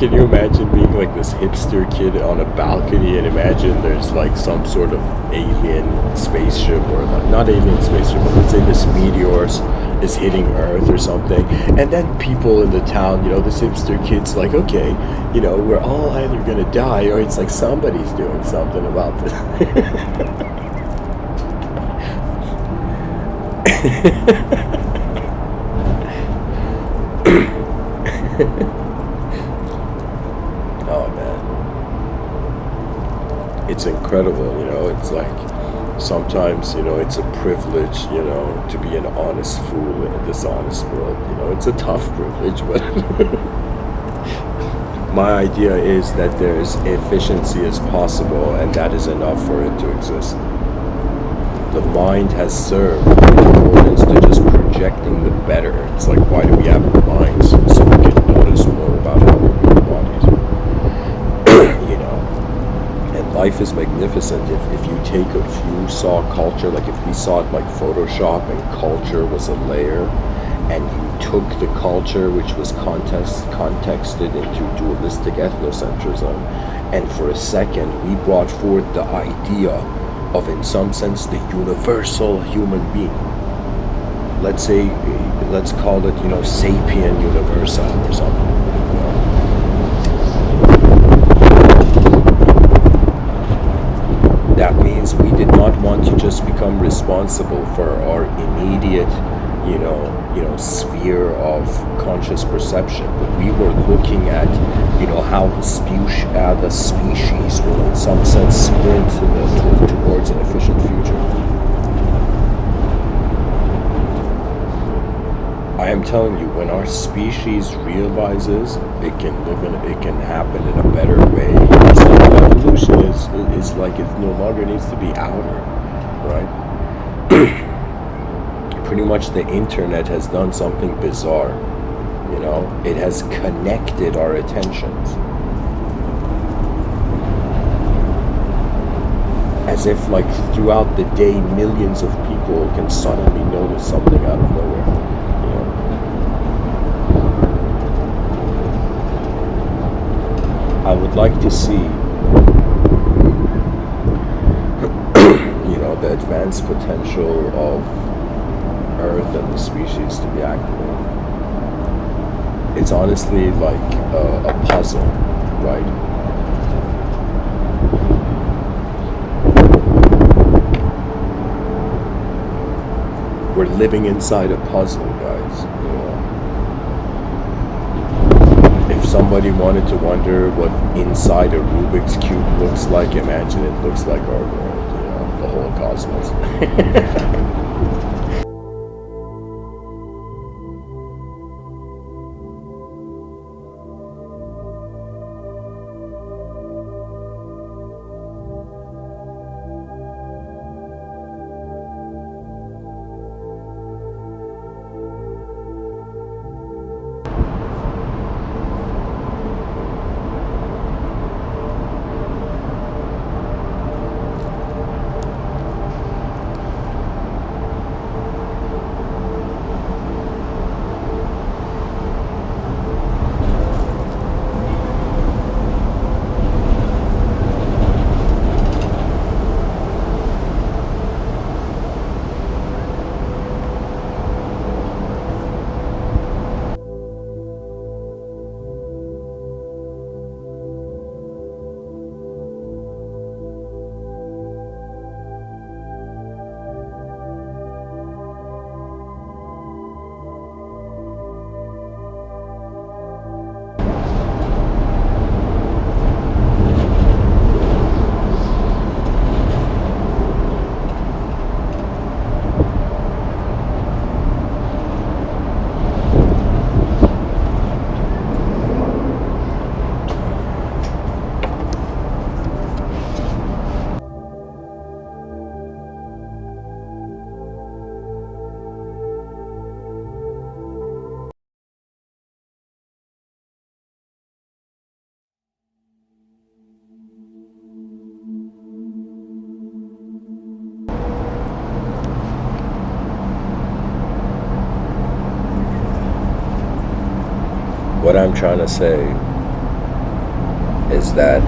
Can you imagine being like this hipster kid on a balcony and imagine there's like some sort of alien spaceship, or not alien spaceship, but let's say this meteor is hitting Earth or something, and then people in the town, this hipster kid's like, okay, we're all either gonna die, or it's like somebody's doing something about this. Oh man, it's incredible, it's like sometimes, it's a privilege, to be an honest fool in a dishonest world. It's a tough privilege, but my idea is that there's efficiency as possible, and that is enough for it to exist. The mind has served in accordance to just projecting the better. It's like, why do we have minds? So we can notice more about how we move bodies. And life is magnificent. If you take, if you saw culture, like if we saw it like Photoshop, and culture was a layer, and you took the culture which was contexted into dualistic ethnocentrism, and for a second we brought forth the idea of, in some sense, the universal human being. Let's say, let's call it, sapien universal or something. That means we did not want to just become responsible for our immediate, sphere of conscious perception, but we were looking at, how the species will, in some sense, sprint towards an efficient future. I am telling you, when our species realizes it can happen in a better way, it's like evolution is like it no longer needs to be outer, right? Pretty much the internet has done something bizarre, it has connected our attentions. As if like throughout the day, millions of people can suddenly notice something out of nowhere, I would like to see, the advanced potential of Earth and the species to be activated. It's honestly like a puzzle, right? We're living inside a puzzle, guys. If somebody wanted to wonder what inside a Rubik's Cube looks like, imagine it looks like our world, the whole cosmos. what I'm trying to say is that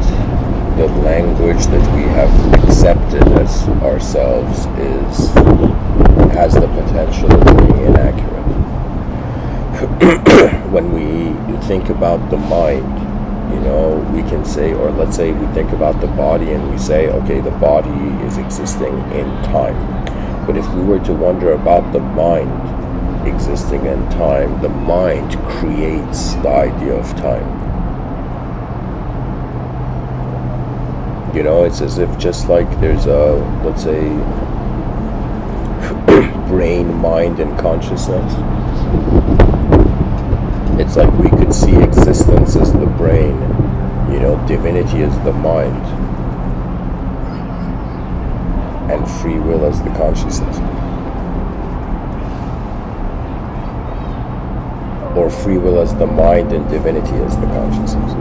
the language that we have accepted as ourselves has the potential of being inaccurate. When we think about the mind, we can say, or let's say we think about the body and we say, okay, the body is existing in time. But if we were to wonder about the mind existing in time, the mind creates the idea of time. It's as if just like there's a, let's say, brain, mind, and consciousness. It's like we could see existence as the brain, divinity as the mind, and free will as the consciousness. Or free will as the mind and divinity as the consciousness.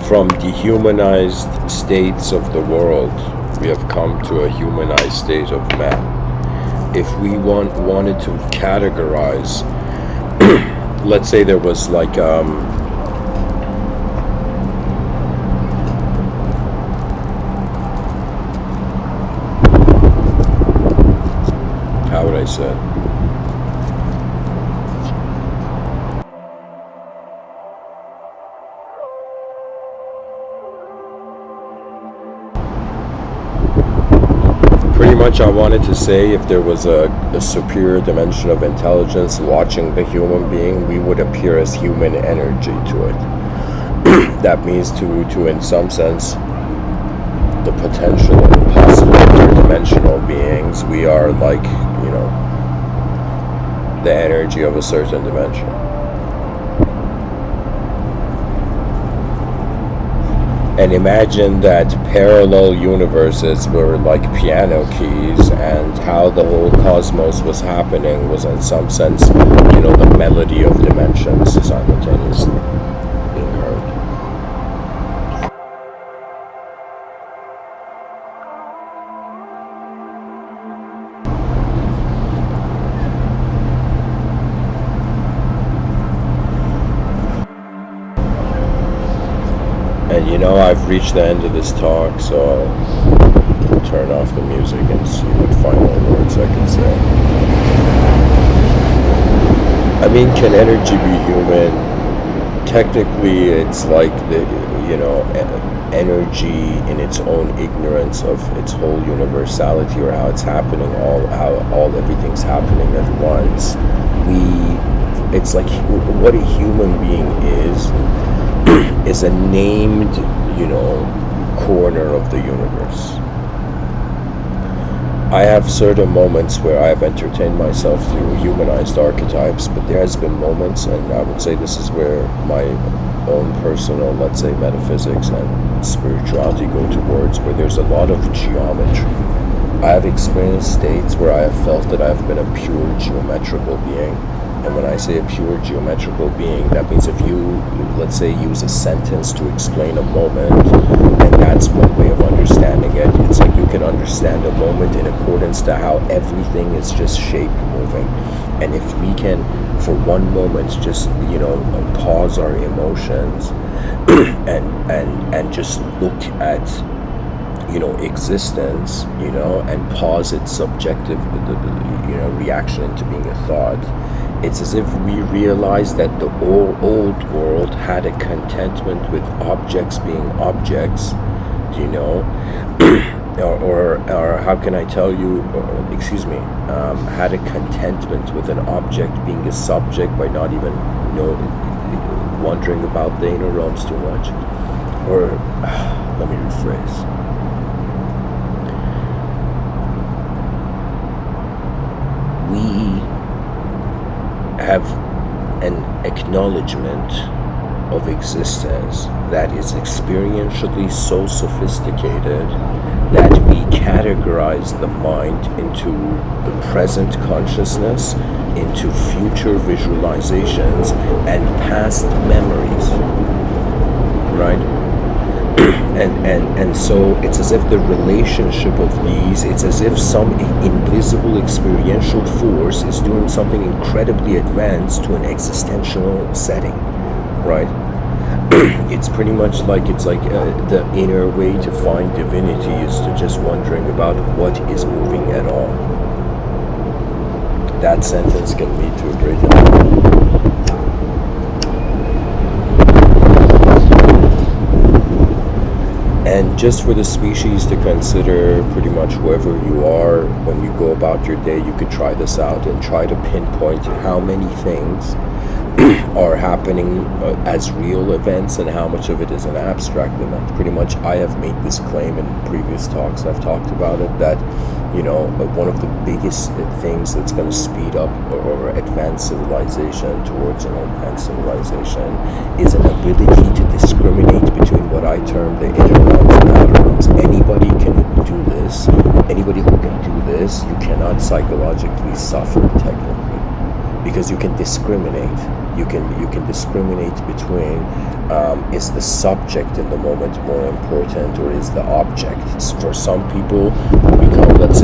From dehumanized states of the world, we have come to a humanized state of man. If we wanted to categorize, let's say there was like how would I say it? Pretty much I wanted to say if there was a superior dimension of intelligence watching the human being, we would appear as human energy to it. That means to in some sense, the potential or possible interdimensional beings, we are like, the energy of a certain dimension. And imagine that parallel universes were like piano keys, and how the whole cosmos was happening was in some sense, the melody of dimensions simultaneously being heard. And I've reached the end of this talk, so I'll turn off the music and see what final words I can say. I mean, can energy be human? Technically, it's like energy in its own ignorance of its whole universality, or how it's happening, how everything's happening at once. It's like what a human being is a named, corner of the universe. I have certain moments where I have entertained myself through humanized archetypes, but there has been moments, and I would say this is where my own personal, let's say, metaphysics and spirituality go towards, where there's a lot of geometry. I have experienced states where I have felt that I've been a pure geometrical being. And when I say a pure geometrical being, that means if you, let's say, use a sentence to explain a moment, and that's one way of understanding it. It's like you can understand a moment in accordance to how everything is just shape moving. And if we can, for one moment, just, pause our emotions and just look at, existence, and pause its subjective, reaction into being a thought. It's as if we realize that the old world had a contentment with objects being objects, or how can I tell you, had a contentment with an object being a subject by not even wondering about the inner realms too much. Or, let me rephrase. We have an acknowledgement of existence that is experientially so sophisticated that we categorize the mind into the present consciousness, into future visualizations, and past memories, right? And so it's as if the relationship of these, it's as if some invisible experiential force is doing something incredibly advanced to an existential setting, right? It's pretty much like, it's like the inner way to find divinity is to just wondering about what is moving at all. That sentence can lead to a great enlightenment. And just for the species to consider, pretty much whoever you are, when you go about your day, you could try this out and try to pinpoint how many things are happening as real events and how much of it is an abstract event. Pretty much I have made this claim in previous talks, I've talked about it, that one of the biggest things that's going to speed up or advance civilization towards an advanced civilization is an ability to discriminate between what I term the inner realms and outer realms. Anybody can do this. Anybody who can do this, you cannot psychologically suffer technically, because you can discriminate. You can discriminate between is the subject in the moment more important or is the object. For some people who become, let's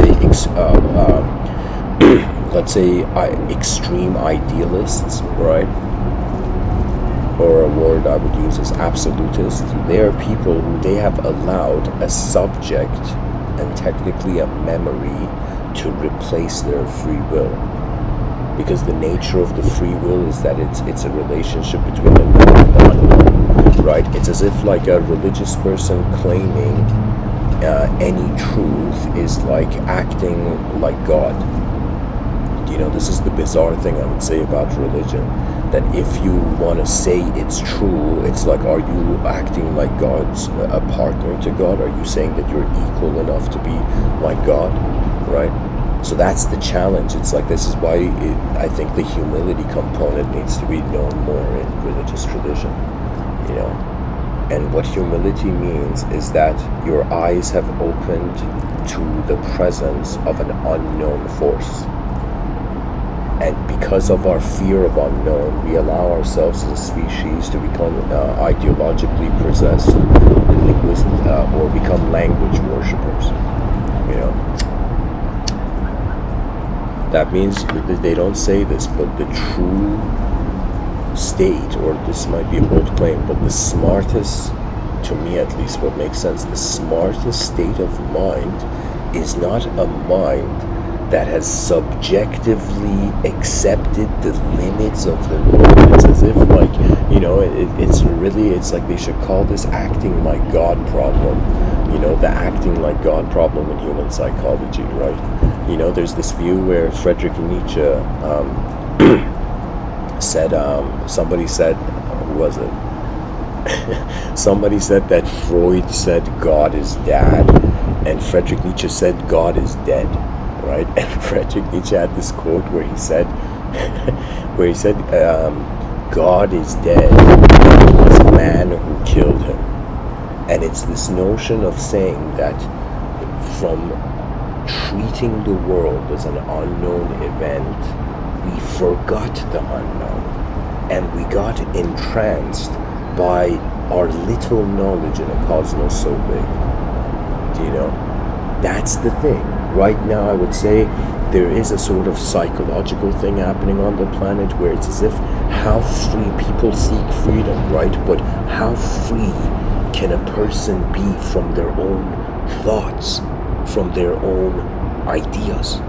say extreme idealists, right? Or a word I would use is absolutist. They are people who they have allowed a subject and technically a memory to replace their free will. Because the nature of the free will is that it's a relationship between the known and the unknown, right? It's as if like a religious person claiming any truth is like acting like God. This is the bizarre thing I would say about religion, that if you want to say it's true, it's like, are you acting like God's a partner to God? Are you saying that you're equal enough to be like God, right? So that's the challenge. It's like, this is why I think the humility component needs to be known more in religious tradition, And what humility means is that your eyes have opened to the presence of an unknown force. And because of our fear of unknown, we allow ourselves as a species to become ideologically possessed, or become language worshippers, That means they don't say this, but the true state, or this might be a bold claim, but the smartest, to me at least, what makes sense, the smartest state of mind is not a mind that has subjectively accepted the limits of the world. It's as if like, it's like they should call this acting like God problem, the acting like God problem in human psychology, right? There's this view where Friedrich Nietzsche said, somebody said, who was it? Somebody said that Freud said God is dad, and Friedrich Nietzsche said God is dead, right? And Friedrich Nietzsche had this quote where he said, God is dead, and it was man who killed him. And it's this notion of saying that from treating the world as an unknown event, we forgot the unknown, and we got entranced by our little knowledge in a cosmos so big. That's the thing. Right now, I would say there is a sort of psychological thing happening on the planet where it's as if how free people seek freedom, right? But how free can a person be from their own thoughts, from their own ideas,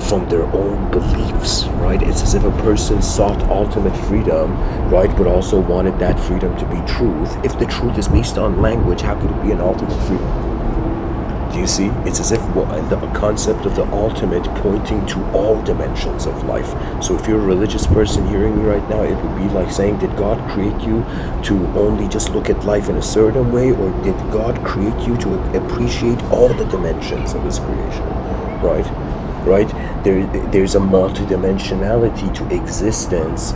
from their own beliefs, right? It's as if a person sought ultimate freedom, right, but also wanted that freedom to be truth. If the truth is based on language, how could it be an ultimate freedom? Do you see? It's as if the concept of the ultimate pointing to all dimensions of life. So if you're a religious person hearing me right now, it would be like saying, did God create you to only just look at life in a certain way, or did God create you to appreciate all the dimensions of his creation, right? right? There's a multidimensionality to existence.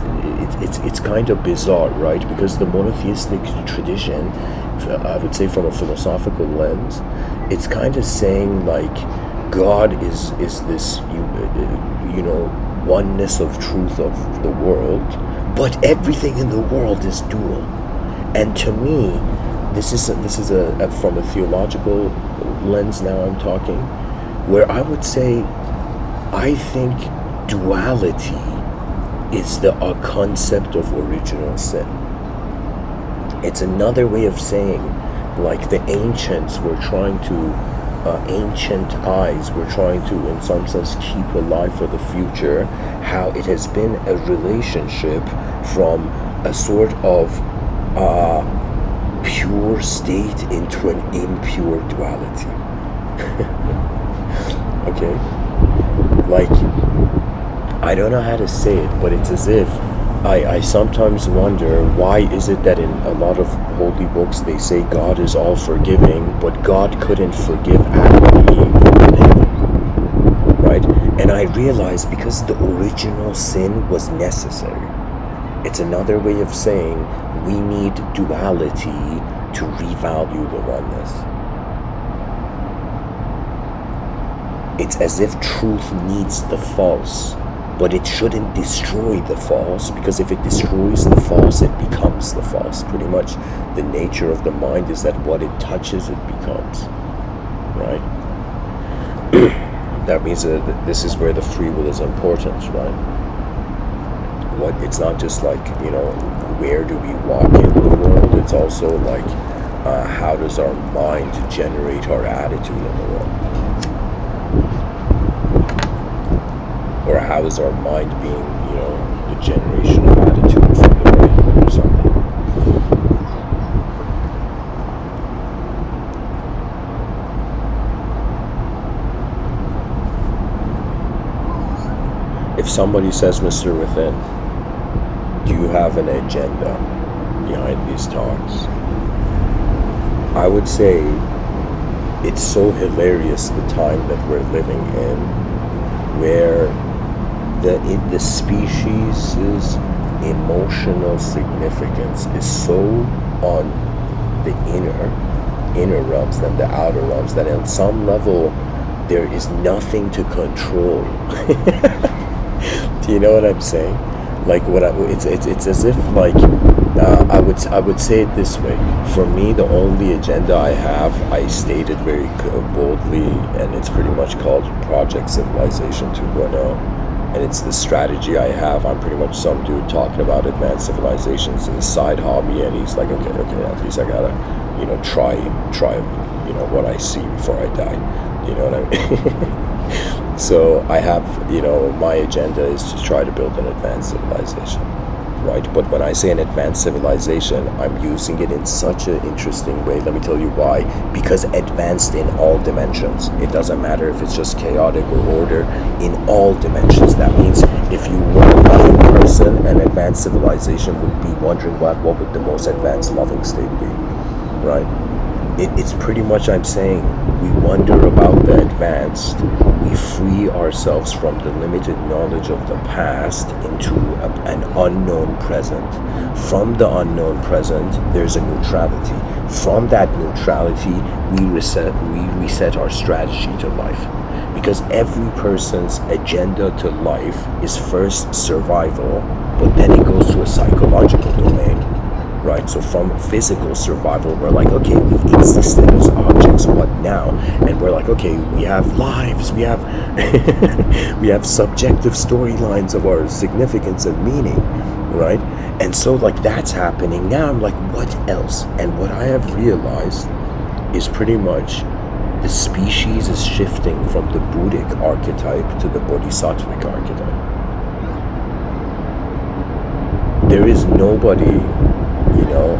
It's kind of bizarre, right? Because the monotheistic tradition, I would say from a philosophical lens, it's kind of saying like God is this oneness of truth of the world, but everything in the world is dual. And to me, this is a from a theological lens now I'm talking, where I would say I think duality is a concept of original sin. It's another way of saying, like the ancients were trying to, ancient eyes were trying to, in some sense, keep alive for the future, how it has been a relationship from a sort of pure state into an impure duality. Okay? Like, I don't know how to say it, but it's as if I sometimes wonder, why is it that in a lot of holy books they say God is all forgiving, but God couldn't forgive Adam and Eve in heaven, right? And I realize because the original sin was necessary. It's another way of saying we need duality to revalue the oneness. It's as if truth needs the false, but it shouldn't destroy the false, because if it destroys the false, it becomes the false. Pretty much the nature of the mind is that what it touches, it becomes, right? That means that this is where the free will is important, right? It's not just like, where do we walk in the world? It's also like, how does our mind generate our attitude in the world? Or how is our mind being, the generation of attitude from the brain or something? If somebody says, Mr. Within, do you have an agenda behind these talks? I would say it's so hilarious the time that we're living in, where the species' emotional significance is so on the inner realms than the outer realms, that on some level there is nothing to control. Do you know what I'm saying? Like it's as if like I would say it this way. For me, the only agenda I have, I stated very boldly, and it's pretty much called Project Civilization 2.0. And it's the strategy I have. I'm pretty much some dude talking about advanced civilizations as a side hobby, and he's like, okay, at least I gotta, try, what I see before I die. You know what I mean? So I have, my agenda is to try to build an advanced civilization, right? But when I say an advanced civilization, I'm using it in such an interesting way. Let me tell you why. Because advanced in all dimensions. It doesn't matter if it's just chaotic or order, in all dimensions. That means if you were a loving person, an advanced civilization would be wondering what would the most advanced loving state be, right? It's pretty much, I'm saying, we wonder about the advanced, we free ourselves from the limited knowledge of the past into an unknown present. From the unknown present, there's a neutrality. From that neutrality, we reset our strategy to life. Because every person's agenda to life is first survival, but then it goes to a psychological domain. Right, so from physical survival, we're like, okay, we've existed as objects, what now? And we're like, okay, we have lives, we have we have subjective storylines of our significance and meaning, right? And so like that's happening. Now I'm like, what else? And what I have realized is pretty much the species is shifting from the Buddhic archetype to the Bodhisattvic archetype. There is nobody,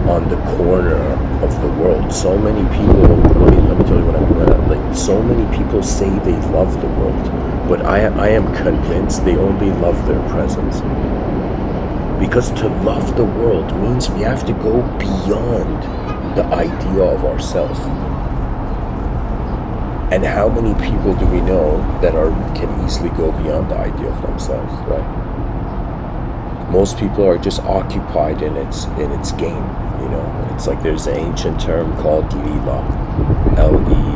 on the corner of the world. So many people, let me tell you what I mean by that. Like, so many people say they love the world, but I am convinced they only love their presence. Because to love the world means we have to go beyond the idea of ourselves. And how many people do we know that can easily go beyond the idea of themselves, right? Most people are just occupied in its game, you know. It's like there's an ancient term called Leela, Leela.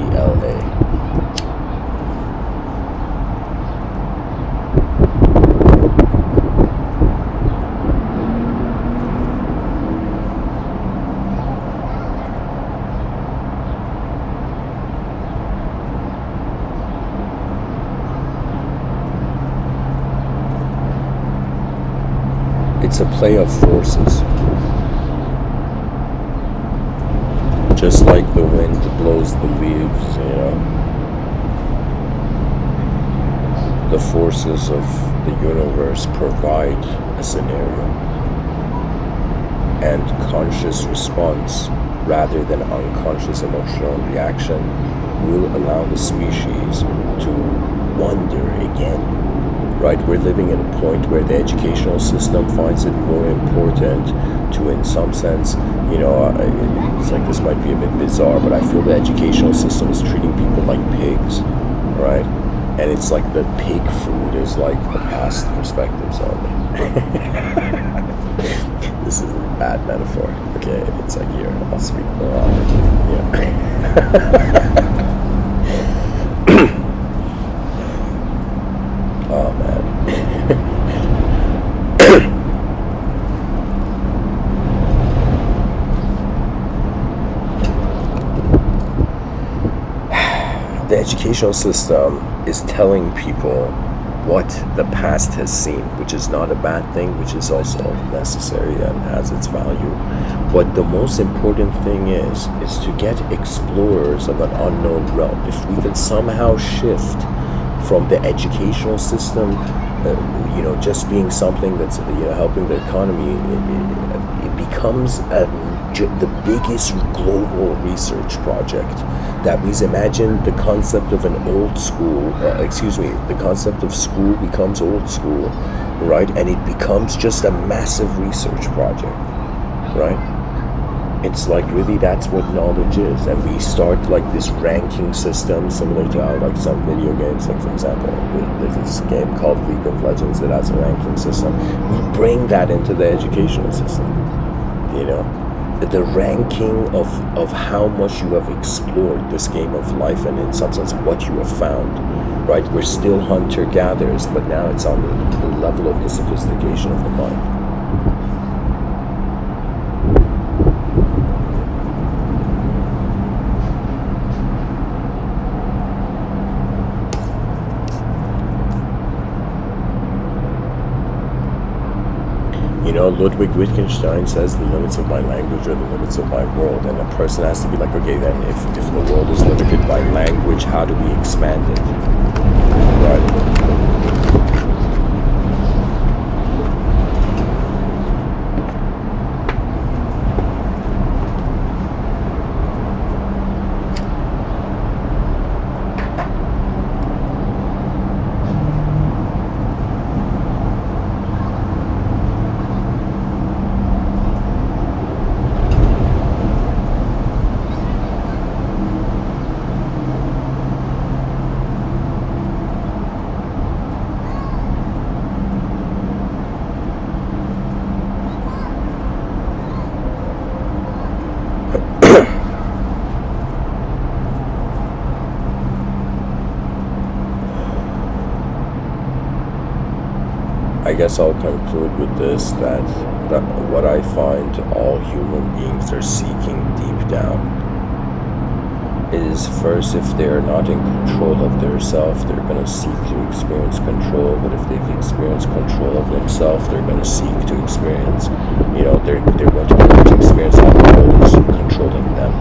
It's a play of forces. Just like the wind blows the leaves, you know. The forces of the universe provide a scenario. And conscious response, rather than unconscious emotional reaction, will allow the species to wonder again. Right, we're living at a point where the educational system finds it more important to, in some sense, you know, it's like this might be a bit bizarre, but I feel the educational system is treating people like pigs, right? And it's like the pig food is like the past perspectives only. This is a bad metaphor. Okay, it's like here, I'll speak more on it. Yeah. Oh man. The educational system is telling people what the past has seen, which is not a bad thing, which is also necessary and has its value. But the most important thing is to get explorers of an unknown realm. If we can somehow shift from the educational system, you know, just being something that's, you know, helping the economy, it becomes the biggest global research project. That means imagine the concept of an old school, the concept of school becomes old school, right? And it becomes just a massive research project, right? It's like really that's what knowledge is, and we start like this ranking system similar to how like some video games, like for example there's this game called League of Legends that has a ranking system. We bring that into the educational system, you know, the ranking of how much you have explored this game of life, and in some sense what you have found, right? We're still hunter-gatherers, but now it's on the level of the sophistication of the mind. You know, Ludwig Wittgenstein says the limits of my language are the limits of my world, and a person has to be like, okay, then if the world is limited by language, how do we expand it? Right? I guess I'll conclude with this, that what I find all human beings are seeking deep down is, first, if they're not in control of their self, they're going to seek to experience control. But if they've experienced control of themselves, they're going to seek to experience, you know, they're going to want to experience how the world is controlling them.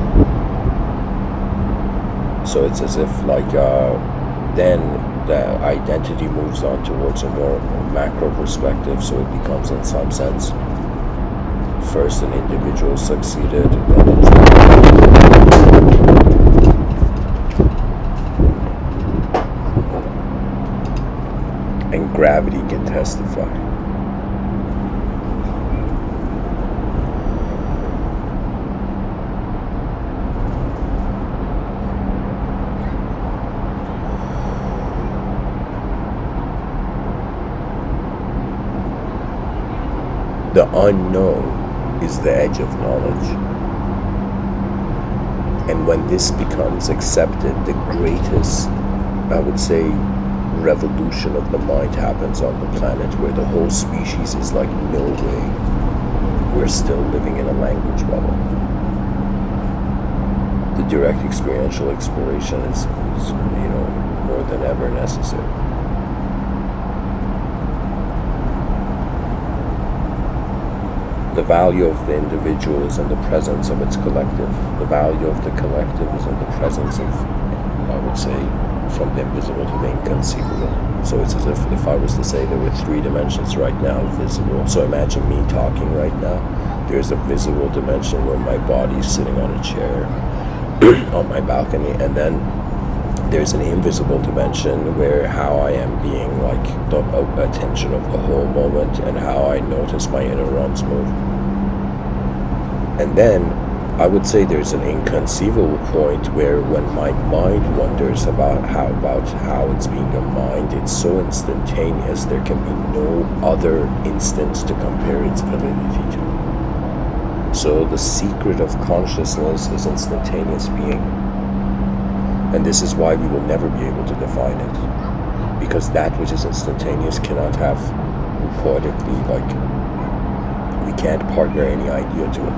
So it's as if like then the identity moves on towards a more macro perspective, so it becomes, in some sense, first an individual succeeded, then it's and gravity can testify. The unknown is the edge of knowledge. And when this becomes accepted, the greatest, I would say, revolution of the mind happens on the planet, where the whole species is like, no way, we're still living in a language bubble. The direct experiential exploration is more than ever necessary. The value of the individual is in the presence of its collective. The value of the collective is in the presence of, I would say, from the invisible to the inconceivable. So it's as if I was to say there were 3 dimensions right now, visible. So imagine me talking right now. There's a visible dimension where my body is sitting on a chair on my balcony, and then there's an invisible dimension where how I am being, like, the attention of the whole moment, and how I notice my inner realms move. And then I would say there's an inconceivable point where when my mind wonders about how it's being a mind, it's so instantaneous, there can be no other instance to compare its validity to. So the secret of consciousness is instantaneous being. And this is why we will never be able to define it. Because that which is instantaneous cannot have, poetically, like, we can't partner any idea to it.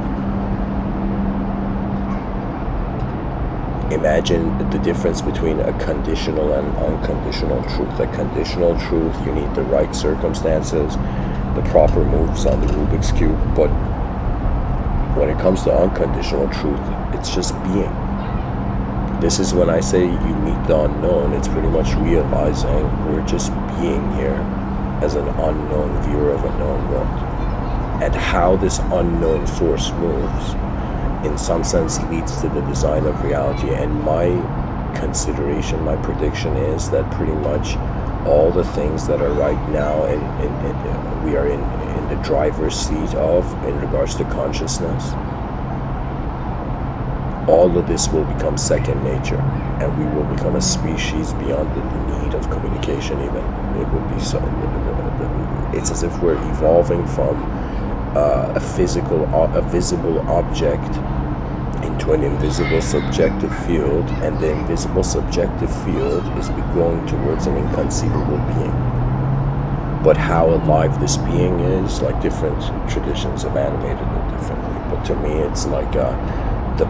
Imagine the difference between a conditional and unconditional truth. A conditional truth, you need the right circumstances, the proper moves on the Rubik's Cube, but when it comes to unconditional truth, it's just being. This is when I say you meet the unknown, it's pretty much realizing we're just being here as an unknown viewer of a known world. And how this unknown force moves, in some sense, leads to the design of reality. And my consideration, my prediction is that pretty much all the things that are right now, we are in the driver's seat of, in regards to consciousness, all of this will become second nature, and we will become a species beyond the need of communication even. It would be so, it's as if we're evolving from a visible object into an invisible subjective field, and the invisible subjective field is going towards an inconceivable being. But how alive this being is, like, different traditions have animated it differently. But to me, it's like the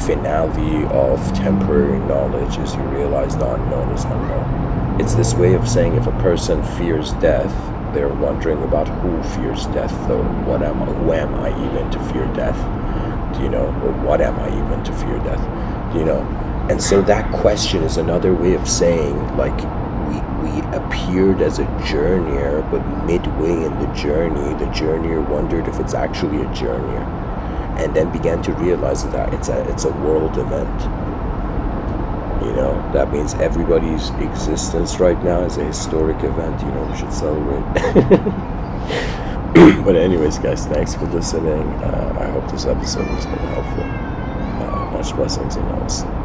finale of temporary knowledge is you realize the unknown is unknown. It's this way of saying if a person fears death, they're wondering about who fears death, though. Who am I even to fear death? Do you know? Or what am I even to fear death? Do you know? And so that question is another way of saying, like, we appeared as a journeyer, but midway in the journeyer wondered if it's actually a journeyer, and then began to realize that it's a world event. You know, that means everybody's existence right now is a historic event. You know, we should celebrate. But anyways, guys, thanks for listening. I hope this episode has been helpful. Much blessings and namaste.